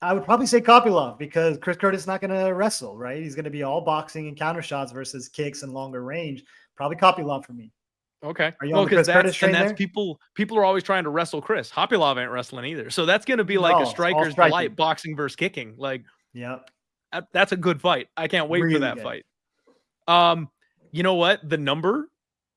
I would probably say Kopylov because Chris Curtis is not going to wrestle, right? He's going to be all boxing and counter shots versus kicks and longer range. Probably Kopylov for me. Okay. Are you on the Chris Curtis train there? People are always trying to wrestle Chris. Hopilov ain't wrestling either. So that's going to be like a striker's delight, boxing versus kicking. Like, yep. That's a good fight. I can't wait for that fight. You know what? The number,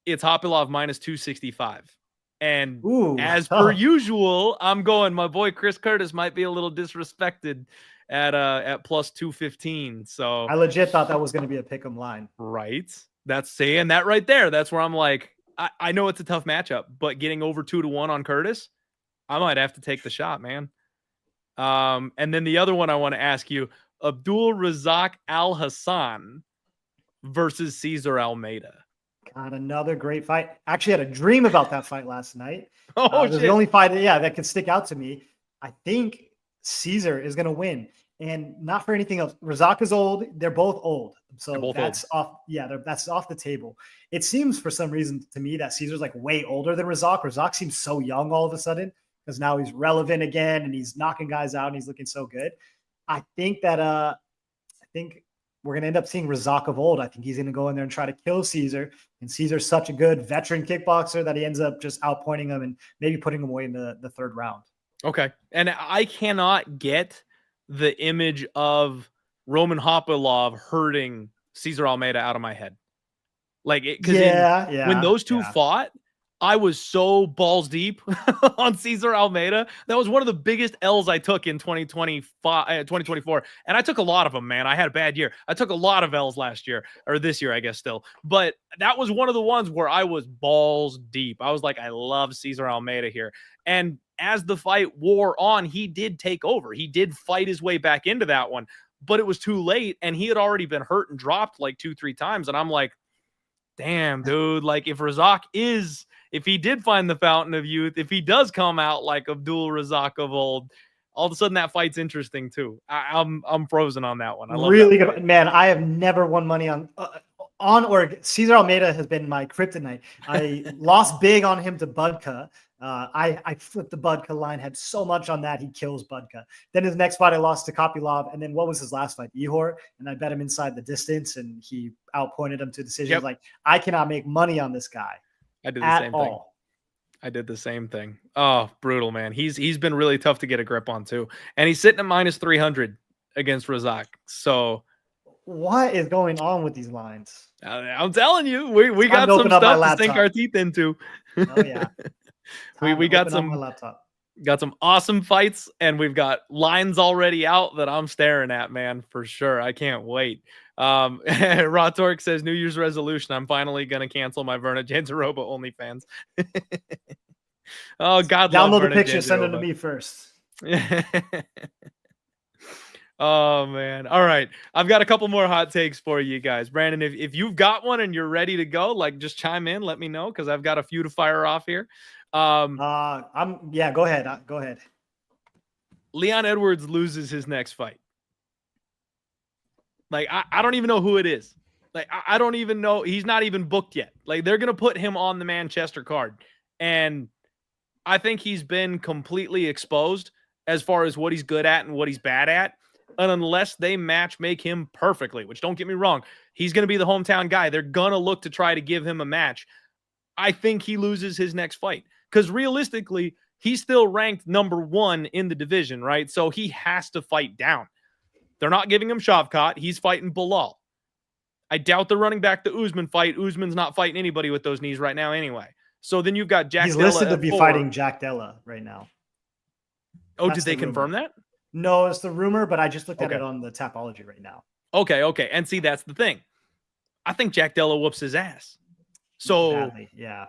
it's Hopilov minus 265. And as per usual, I'm going, my boy Chris Curtis might be a little disrespected at plus 215. So I legit thought that was going to be a pick'em line. Right. That's saying that right there. That's where I'm like, I know it's a tough matchup, but getting over 2-1 on Curtis, I might have to take the shot, man. And then the other one I want to ask you, Abdul Razak Al Hassan versus Cesar Almeida. God, another great fight. Actually had a dream about that fight last night. Oh, shit. The only fight, that could stick out to me. I think Cesar is going to win, and not for anything else. Razak is old. They're both old. So that's off. Yeah, that's off the table. It seems for some reason to me that Cesar's like way older than Razak. Razak seems so young all of a sudden because now he's relevant again and he's knocking guys out and he's looking so good. I think that we're going to end up seeing Razak of old. I think he's going to go in there and try to kill Cesar. And Cesar's such a good veteran kickboxer that he ends up just outpointing him and maybe putting him away in the third round. Okay. And I cannot get the image of Roman Hopilov hurting Cesar Almeida out of my head. Like, when those two fought, I was so balls deep on Cesar Almeida. That was one of the biggest L's I took in 2024. And I took a lot of them, man. I had a bad year. I took a lot of L's last year, or this year, I guess still. But that was one of the ones where I was balls deep. I was like, I love Cesar Almeida here. And as the fight wore on, he did take over. He did fight his way back into that one, but it was too late. And he had already been hurt and dropped like 2-3 times. And I'm like, damn, dude, like if he did find the fountain of youth, if he does come out like Abdul Razak of old, all of a sudden that fight's interesting too. I'm frozen on that one. I love really good, man. I have never won money on or Cesar Almeida has been my kryptonite. I lost big on him to Budka. I flipped the Budka line, had so much on that he kills Budka. Then his next fight I lost to Kopylov, and then what was his last fight? Ihor, and I bet him inside the distance, and he outpointed him to decisions. Yep. Like, I cannot make money on this guy. I did the same thing. I did the same thing. Oh, brutal, man. He's been really tough to get a grip on too, and he's sitting at minus 300 against Razak. So, what is going on with these lines? I'm telling you, we got some stuff to sink our teeth into. Oh yeah. we got some awesome fights, and we've got lines already out that I'm staring at, man, for sure. I can't wait. Raw Torque says New Year's resolution, I'm finally gonna cancel my Verna Jantaroba OnlyFans. Oh God, download the picture, send it to me first. Oh man. All right, I've got a couple more hot takes for you guys. Brandon, if you've got one and you're ready to go, like, just chime in, let me know, because I've got a few to fire off here. Go ahead. Leon Edwards loses his next fight. Like, I don't even know who it is. Like, I don't even know. He's not even booked yet. Like, they're going to put him on the Manchester card. And I think he's been completely exposed as far as what he's good at and what he's bad at. And unless they make him perfectly, which, don't get me wrong, he's going to be the hometown guy. They're going to look to try to give him a match. I think he loses his next fight. Because realistically, he's still ranked number 1 in the division, right? So he has to fight down. They're not giving him Shavkat. He's fighting Belal. I doubt they're running back the Usman fight. Usman's not fighting anybody with those knees right now anyway. So then you've got Jack Della. He's listed to be fighting Jack Della right now. Oh, did they confirm that? No, it's the rumor, but I just looked at it on the Tapology right now. Okay. And see, that's the thing. I think Jack Della whoops his ass. So, badly, yeah.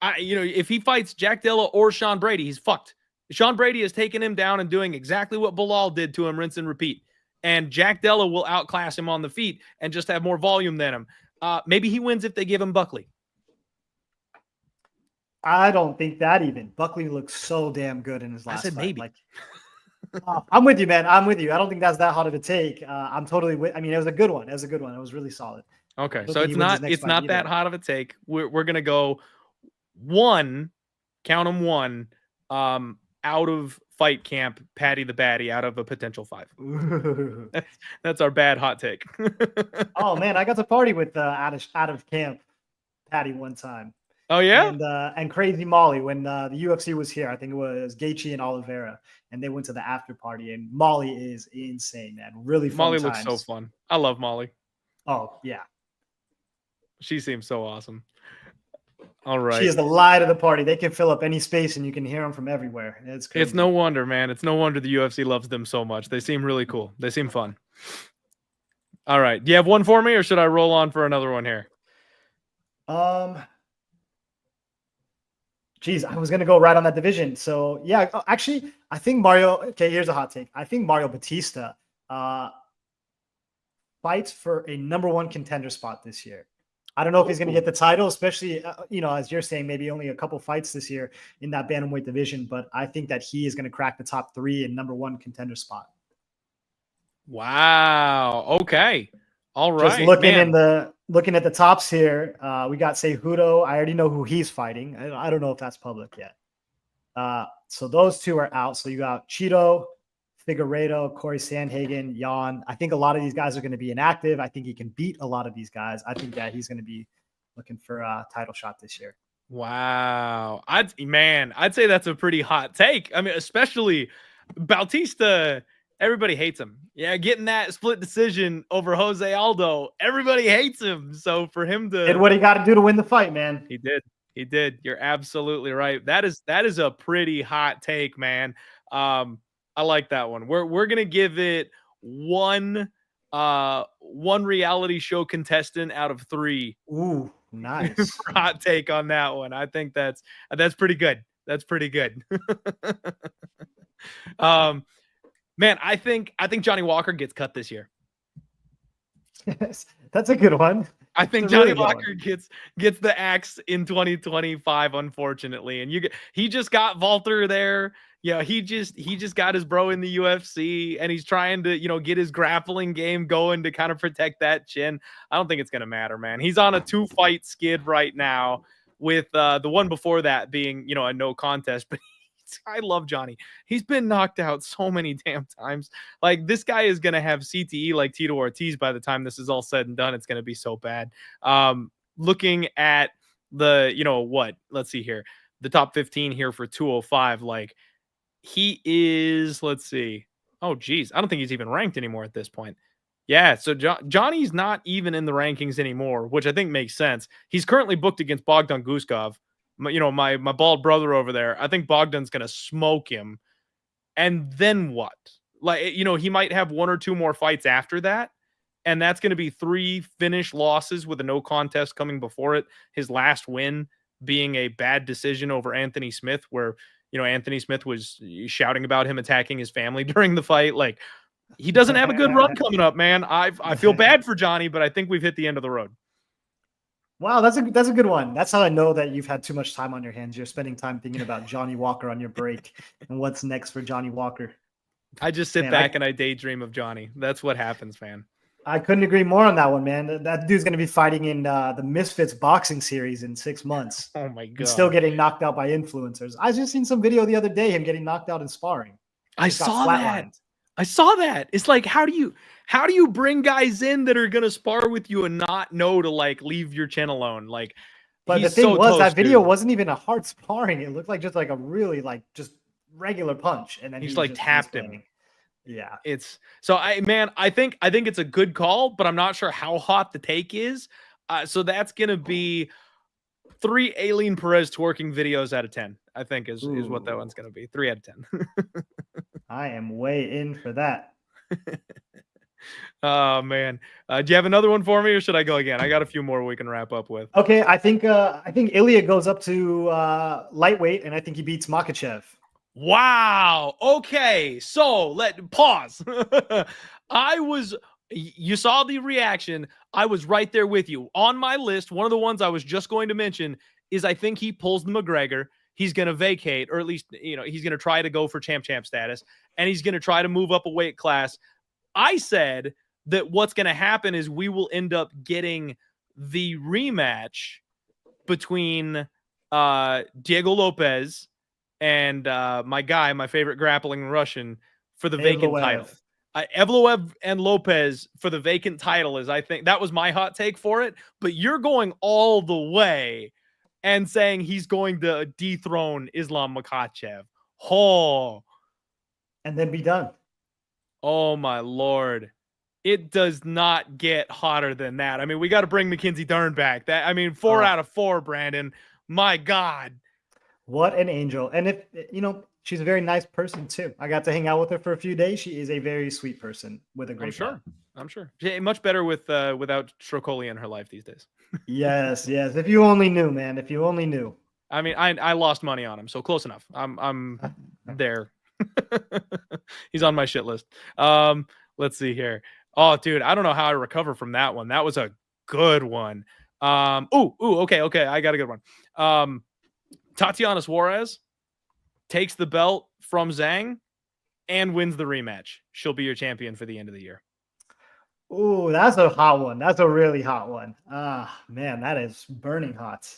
If he fights Jack Della or Sean Brady, he's fucked. Sean Brady is taking him down and doing exactly what Belal did to him, rinse and repeat. And Jack Della will outclass him on the feet and just have more volume than him. Maybe he wins if they give him Buckley. I don't think that even. Buckley looks so damn good in his last fight. Maybe. Like, I'm with you, man. I'm with you. I don't think that's that hot of a take. I'm totally with. I mean, it was a good one. It was really solid. Okay, so it's not that hot of a take. We're gonna go one, count them one, out of fight camp, Paddy the Baddie out of a potential 5. That's our bad hot take. Oh man, I got to party with out of camp Paddy one time. Oh yeah, and Crazy Molly when the UFC was here. I think it was Gaethje and Oliveira, and they went to the after party. And Molly is insane, man. Really fun. Molly looks so fun. I love Molly. Oh yeah. She seems so awesome. All right. She is the light of the party. They can fill up any space and you can hear them from everywhere. It's crazy. It's no wonder, man. It's no wonder the UFC loves them so much. They seem really cool. They seem fun. All right. Do you have one for me or should I roll on for another one here? Geez, I was going to go right on that division. So, yeah, actually, I think Mario. Okay, here's a hot take. I think Mario Bautista fights for a #1 contender spot this year. I don't know if he's going to get the title, especially, as you're saying, maybe only a couple fights this year in that bantamweight division. But I think that he is going to crack the top 3 and #1 contender spot. Wow. Okay. All right. Just looking at the tops here, we got Cejudo. I already know who he's fighting. I don't know if that's public yet. So those two are out. So you got Cheeto, Figueiredo, Corey Sandhagen, Jan. I think a lot of these guys are going to be inactive. I think he can beat a lot of these guys. I think that he's going to be looking for a title shot this year. Wow. I'd say that's a pretty hot take. I mean, especially Bautista. Everybody hates him. Yeah, getting that split decision over Jose Aldo. Everybody hates him. So for him to did what he got to do to win the fight, man. He did. He did. You're absolutely right. That is a pretty hot take, man. I like that one. We're gonna give it one reality show contestant out of 3. Ooh, nice. Hot take on that one. I think that's pretty good. That's pretty good. Man, I think Johnny Walker gets cut this year. Yes, that's a good one. I think Johnny Walker gets the axe in 2025, unfortunately. And he just got Walter there. Yeah, he just got his bro in the UFC, and he's trying to, get his grappling game going to kind of protect that chin. I don't think it's gonna matter, man. He's on a 2-fight skid right now, with the one before that being, a no contest, but I love Johnny. He's been knocked out so many damn times. Like, this guy is going to have CTE like Tito Ortiz by the time this is all said and done. It's going to be so bad. Looking at the, let's see here. The top 15 here for 205. Like, he is, let's see. Oh, geez. I don't think he's even ranked anymore at this point. Yeah, so Johnny's not even in the rankings anymore, which I think makes sense. He's currently booked against Bogdan Guskov. My bald brother over there. I think Bogdan's going to smoke him. And then what? Like, he might have 1 or 2 more fights after that. And that's going to be 3 finish losses with a no contest coming before it. His last win being a bad decision over Anthony Smith, where, Anthony Smith was shouting about him attacking his family during the fight. Like, he doesn't have a good run coming up, man. I feel bad for Johnny, but I think we've hit the end of the road. Wow, that's a good one. That's how I know that you've had too much time on your hands. You're spending time thinking about Johnny Walker on your break and what's next for Johnny Walker. I just sit back and I daydream of Johnny. That's what happens, man. I couldn't agree more on that one, man. That dude's going to be fighting in the Misfits boxing series in 6 months. Oh, my God. And still getting knocked out by influencers. I just seen some video the other day, him getting knocked out in sparring. I saw that. It's like, how do you bring guys in that are going to spar with you and not know to, like, leave your chin alone? Like, but the thing was, that video wasn't even a hard sparring. It looked like just like a really, like, just regular punch. And then he's like tapped him. Yeah. It's so I think it's a good call, but I'm not sure how hot the take is. So that's going to be 3 Aileen Perez twerking videos out of 10, I think is what that one's going to be. 3 out of 10. I am way in for that. Oh, man. Do you have another one for me or should I go again? I got a few more we can wrap up with. Okay. I think Ilya goes up to lightweight and I think he beats Makhachev. Wow. Okay. So pause. You saw the reaction. I was right there with you. On my list, one of the ones I was just going to mention is I think he pulls the McGregor. He's going to vacate, or at least, he's going to try to go for champ status, and he's going to try to move up a weight class. I said that what's going to happen is we will end up getting the rematch between Diego Lopez and my favorite grappling Russian for the vacant title. Evloev and Lopez for the vacant title is, I think, that was my hot take for it. But you're going all the way and saying he's going to dethrone Islam Makhachev. Oh. And then be done. Oh, my Lord. It does not get hotter than that. I mean, we got to bring Mackenzie Dern back. 4 out of 4, Brandon. My God. What an angel. And if, she's a very nice person too. I got to hang out with her for a few days. She is a very sweet person with a great I'm sure. Much better without Strokoli in her life these days. Yes. If you only knew, man. If you only knew. I mean, I lost money on him, so close enough. I'm there. He's on my shit list. Let's see here. Oh, dude, I don't know how I recover from that one. That was a good one. Okay. I got a good one. Tatiana Suarez takes the belt from Zhang and wins the rematch. She'll be your champion for the end of the year. Ooh, that's a hot one. That's a really hot one. Man, that is burning hot.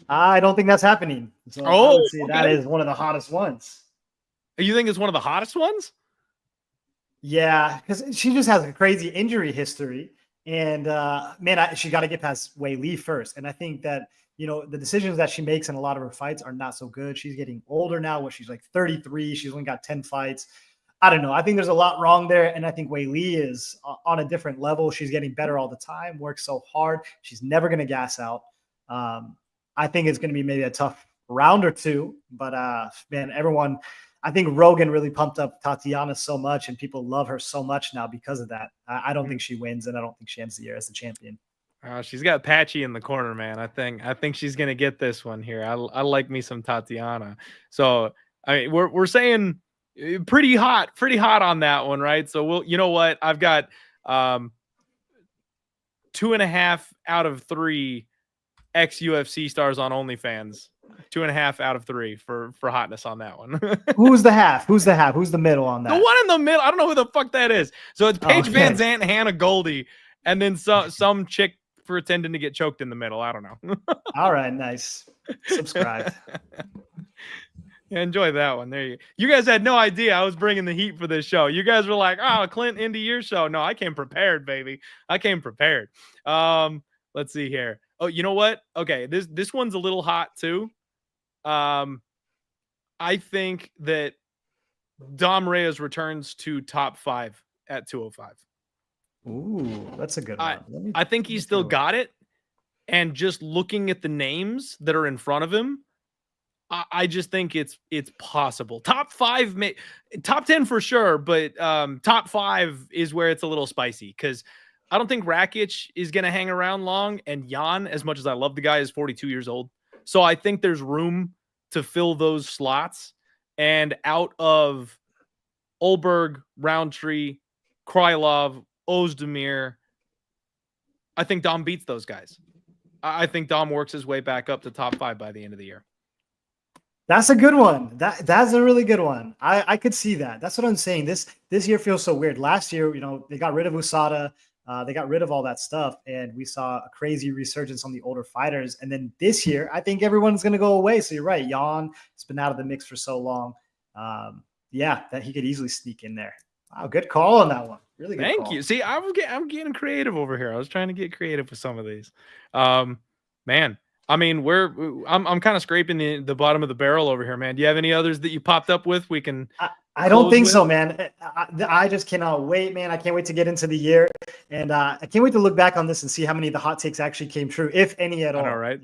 I don't think that's happening. So I would say that is one of the hottest ones. You think it's one of the hottest ones? Yeah, because she just has a crazy injury history. And, she got to get past Wei Li first. And I think that, the decisions that she makes in a lot of her fights are not so good. She's getting older now. She's like 33. She's only got 10 fights. I don't know. I think there's a lot wrong there. And I think Wei Li is on a different level. She's getting better all the time, works so hard. She's never going to gas out. I think it's going to be maybe a tough round or two. But, I think Rogan really pumped up Tatiana so much, and people love her so much now because of that. I don't think she wins, and I don't think she ends the year as the champion. She's got Patchy in the corner, man. I think she's gonna get this one here. I like me some Tatiana. So we're saying pretty hot on that one, right? So you know what? I've got 2.5 out of 3 ex-UFC stars on OnlyFans. 2.5 out of 3 for hotness on that one. Who's the half? Who's the middle on that? The one in the middle. I don't know who the fuck that is. So it's Paige Van Zandt and Hannah Goldie, and then some chick pretending to get choked in the middle. I don't know. All right, nice. Subscribe. Enjoy that one. There you guys had no idea I was bringing the heat for this show. You guys were like, "Oh, Clint, into your show." No, I came prepared, baby. I came prepared. Let's see here. Oh, you know what? Okay, this one's a little hot too. I think that Dom Reyes returns to top 5 at 205. Ooh, that's a good one. I think he's still got it. And just looking at the names that are in front of him, I just think it's possible. Top 5, top 10 for sure, but top 5 is where it's a little spicy because I don't think Rakic is going to hang around long. And Jan, as much as I love the guy, is 42 years old. So I think there's room to fill those slots. And out of Olberg, Roundtree, Krylov, Ozdemir, I think Dom beats those guys. I think Dom works his way back up to top 5 by the end of the year. That's a good one. That's a really good one. I could see that. That's what I'm saying. This year feels so weird. Last year, they got rid of USADA. They got rid of all that stuff, and we saw a crazy resurgence on the older fighters. And then this year, I think everyone's going to go away. So you're right. Jan has been out of the mix for so long. That he could easily sneak in there. Wow, good call on that one. Really good Thank call. you. See, I'm getting creative over here. I was trying to get creative with some of these. Man, I mean, I'm kind of scraping the bottom of the barrel over here, man. Do you have any others that you popped up with? We can. I don't think so, man. I just cannot wait, man. I can't wait to get into the year, and I can't wait to look back on this and see how many of the hot takes actually came true, if any at all. All right.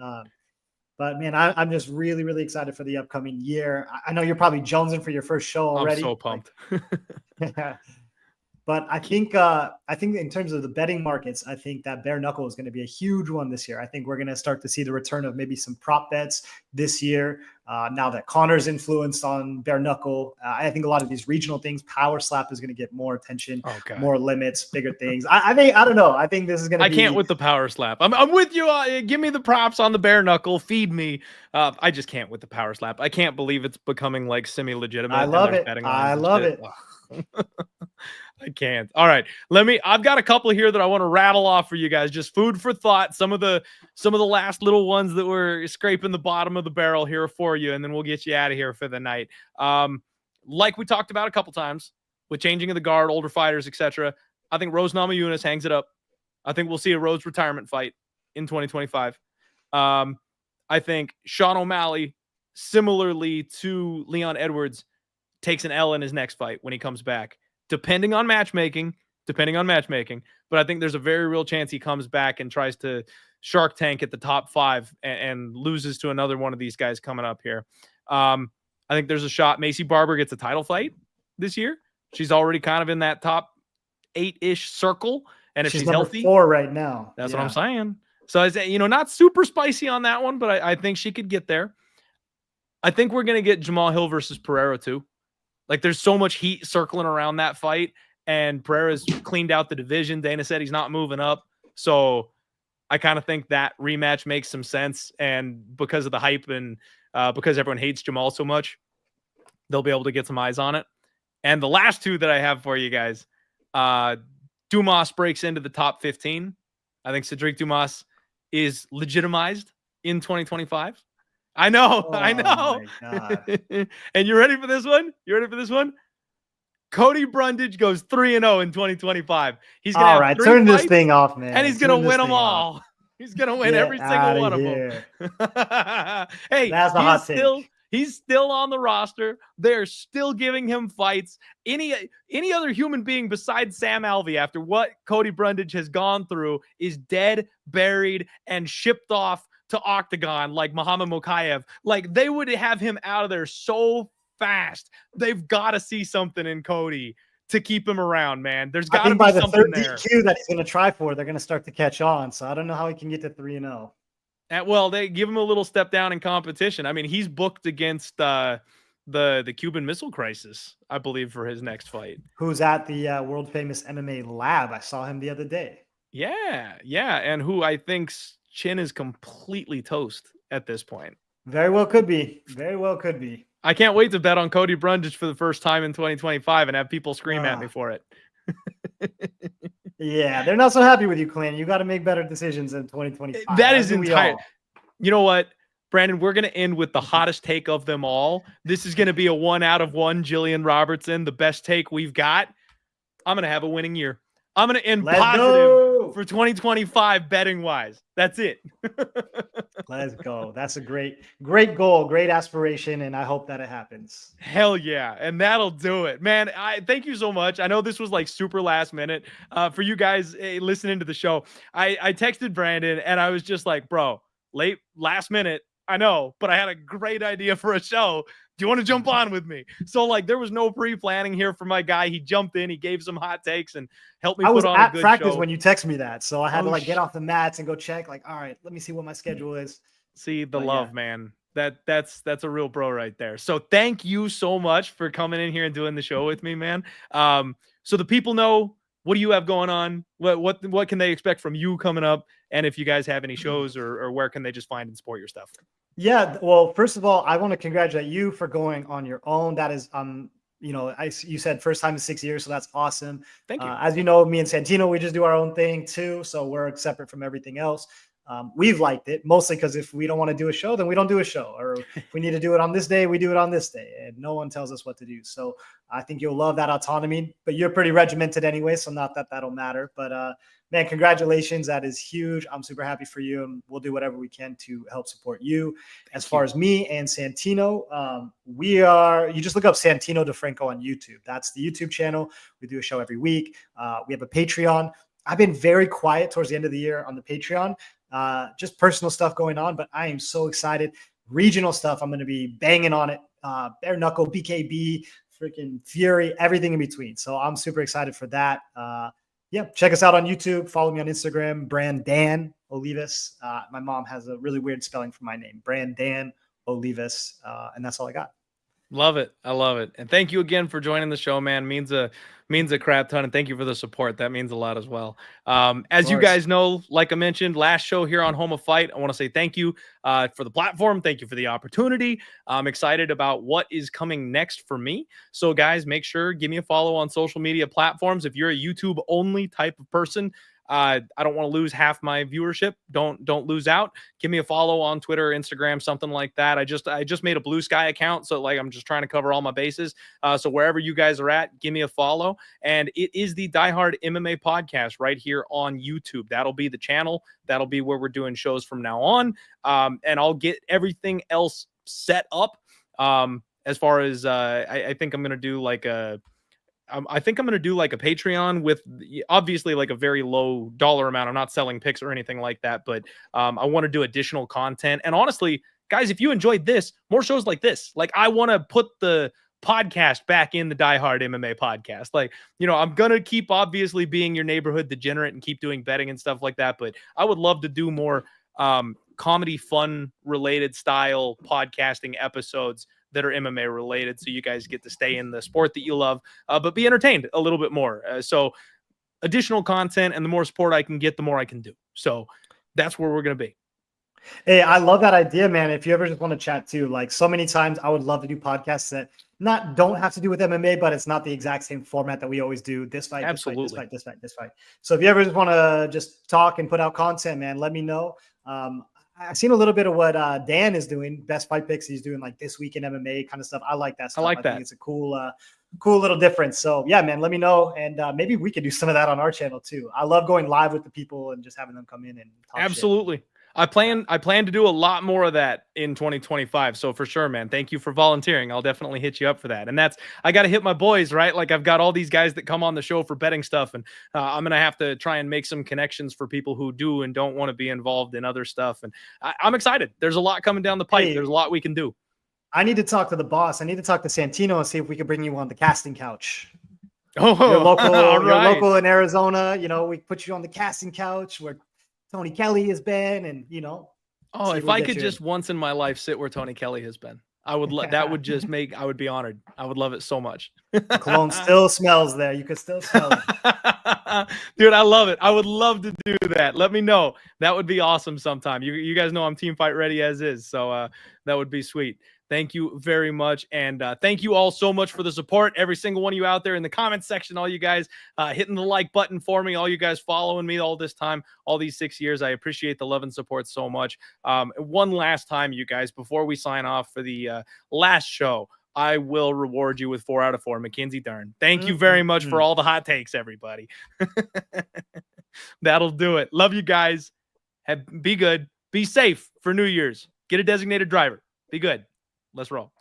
But man, I'm just really, really excited for the upcoming year. I know you're probably jonesing for your first show already. I'm so pumped. But I think in terms of the betting markets, I think that bare knuckle is going to be a huge one this year. I think we're going to start to see the return of maybe some prop bets this year. Now that Conor's influenced on bare knuckle, I think a lot of these regional things, power slap is going to get more attention, more limits, bigger things. I don't know. I think this is going to be. I can't with the power slap. I'm with you. Give me the props on the bare knuckle. Feed me. I just can't with the power slap. I can't believe it's becoming like semi-legitimate. I love it. I love it. I can't. All right. I've got a couple here that I want to rattle off for you guys. Just food for thought. Some of the last little ones that were scraping the bottom of the barrel here for you, and then we'll get you out of here for the night. Like we talked about a couple times with changing of the guard, older fighters, etc. I think Rose Namajunas hangs it up. I think we'll see a Rose retirement fight in 2025. I think Sean O'Malley, similarly to Leon Edwards, takes an L in his next fight when he comes back. Depending on matchmaking, depending on matchmaking. But I think there's a very real chance he comes back and tries to Shark Tank at the top 5 and loses to another one of these guys coming up here. I think there's a shot Macy Barber gets a title fight this year. She's already kind of in that top 8-ish circle. And if she's healthy, 4 right now. That's what I'm saying. So, not super spicy on that one, but I think she could get there. I think we're going to get Jamal Hill versus Pereira too. Like, there's so much heat circling around that fight, and Pereira's cleaned out the division. Dana said he's not moving up. So I kind of think that rematch makes some sense. And because of the hype and because everyone hates Jamal so much, they'll be able to get some eyes on it. And the last 2 that I have for you guys, Dumas breaks into the top 15. I think Cedric Dumas is legitimized in 2025. I know. My God. And you ready for this one? Cody Brundage goes 3-0 in 2025 He's gonna have 3 turn fights, this thing off, man. And he's gonna win them all. He's gonna win every single one of them. Hey, that's the hot take. He's still on the roster. They're still giving him fights. Any other human being besides Sam Alvey, after what Cody Brundage has gone through, is dead, buried, and shipped off to Octagon like Muhammad Makhachev. Like, they would have him out of there so fast. They've got to see something in Cody to keep him around, man. There's got to be something there. By the 3rd DQ that he's going to try for, they're going to start to catch on. So I don't know how he can get to 3-0. Well, they give him a little step down in competition. I mean, he's booked against the Cuban Missile Crisis, I believe, for his next fight. Who's at the world famous MMA lab? I saw him the other day. Yeah, and who I think's chin is completely toast at this point. Very well could be. I can't wait to bet on Cody Brundage for the first time in 2025 and have people scream at me for it. Yeah, they're not so happy with you, Clint. You got to make better decisions in 2025. That is entire. You know what, Brandon? We're going to end with the hottest take of them all. This is going to be a 1 out of 1 Jillian Robertson, the best take we've got. I'm going to have a winning year. I'm going to end positive for 2025 betting wise. That's it. Let's go. That's a great goal, great aspiration, and I hope that it happens. Hell yeah. And that'll do it, man. I thank you so much. I know this was like super last minute for you guys listening to the show. I texted Brandon and I was just like, bro, last minute. I know, but I had a great idea for a show. Do you want to jump on with me? So, like, there was no pre-planning here for my guy. He jumped in, he gave some hot takes and helped me put on a good show. I was at practice when you text me that, so I had to get off the mats and go check. Like, all right, let me see what my schedule is. See the love, man. That's a real bro right there. So thank you so much for coming in here and doing the show with me, man. So the people know, what do you have going on? What can they expect from you coming up? And if you guys have any shows or where can they just find and support your stuff? Yeah, well, first of all, I want to congratulate you for going on your own. That is, you said first time in 6 years, so that's awesome. Thank you. As you know, me and Santino, we just do our own thing too, so we're separate from everything else. We've liked it mostly because if we don't want to do a show, then we don't do a show, or if we need to do it on this day, we do it on this day, and no one tells us what to do. So I think you'll love that autonomy, but you're pretty regimented anyway, so not that that'll matter. But man, congratulations. That is huge. I'm super happy for you, and we'll do whatever we can to help support you. As far as me and Santino, you just look up Santino DeFranco on YouTube. That's the YouTube channel. We do a show every week. We have a Patreon. I've been very quiet towards the end of the year on the Patreon. Just personal stuff going on, but I am so excited. Regional stuff, I'm going to be banging on it. Bare knuckle, BKB, freaking Fury, everything in between. So I'm super excited for that. Yeah, check us out on YouTube. Follow me on Instagram, Brandan Olivas. My mom has a really weird spelling for my name, Brandan Olivas, and that's all I got. Love it. I love it. And thank you again for joining the show, man. Means a crap ton. And thank you for the support. That means a lot as well. As you guys know, like I mentioned, last show here on Home of Fight, I want to say thank you for the platform. Thank you for the opportunity. I'm excited about what is coming next for me. So guys, make sure, give me a follow on social media platforms. If you're a YouTube only type of person, I don't want to lose half my viewership. Don't lose out. Give me a follow on Twitter, Instagram, something like that. I just made a Blue Sky account, so like I'm just trying to cover all my bases. So wherever you guys are at, give me a follow. And it is the Die Hard MMA podcast right here on YouTube. That'll be the channel. That'll be where we're doing shows from now on. And I'll get everything else set up. As far as I think I'm gonna do like a I think I'm going to do like a Patreon with obviously like a very low dollar amount. I'm not selling picks or anything like that, but I want to do additional content. And honestly, guys, if you enjoyed this, more shows like this, like I want to put the podcast back in the Die Hard MMA podcast. Like, you know, I'm going to keep obviously being your neighborhood degenerate and keep doing betting and stuff like that. But I would love to do more comedy, fun related style podcasting episodes that are MMA related, so you guys get to stay in the sport that you love, but be entertained a little bit more. So additional content, and the more support I can get, the more I can do. So that's where we're going to be. Hey, I love that idea, man. If you ever just want to chat too, like so many times I would love to do podcasts that don't have to do with MMA, but it's not the exact same format that we always do. This fight, absolutely. This fight. So if you ever just want to just talk and put out content, man, let me know. I've seen a little bit of what Dan is doing, best fight picks. He's doing like this week in MMA kind of stuff. I like that stuff. I think it's a cool little difference. So yeah, man, let me know. And maybe we could do some of that on our channel too. I love going live with the people and just having them come in and talk absolutely. Shit. I plan to do a lot more of that in 2025. So for sure, man, thank you for volunteering. I'll definitely hit you up for that. And I got to hit my boys, right? Like I've got all these guys that come on the show for betting stuff, and I'm going to have to try and make some connections for people who do and don't want to be involved in other stuff. And I'm excited. There's a lot coming down the pipe. There's a lot we can do. I need to talk to the boss. I need to talk to Santino and see if we can bring you on the casting couch. Oh, you're local, right. You're local in Arizona. You know, we put you on the casting couch where Tony Kelly has been, and you know. Oh, if I could just once in my life sit where Tony Kelly has been, I would that would just make, I would be honored. I would love it so much. Cologne still smells there. You could still smell it. Dude, I love it. I would love to do that. Let me know. That would be awesome sometime. You guys know I'm team fight ready as is. So that would be sweet. Thank you very much. And thank you all so much for the support. Every single one of you out there in the comments section, all you guys hitting the like button for me, all you guys following me all this time, all these 6 years. I appreciate the love and support so much. One last time, you guys, before we sign off for the last show, I will reward you with 4 out of 4. Mackenzie Dern. Thank you very much for all the hot takes, everybody. That'll do it. Love you guys. Be good. Be safe for New Year's. Get a designated driver. Be good. Let's roll.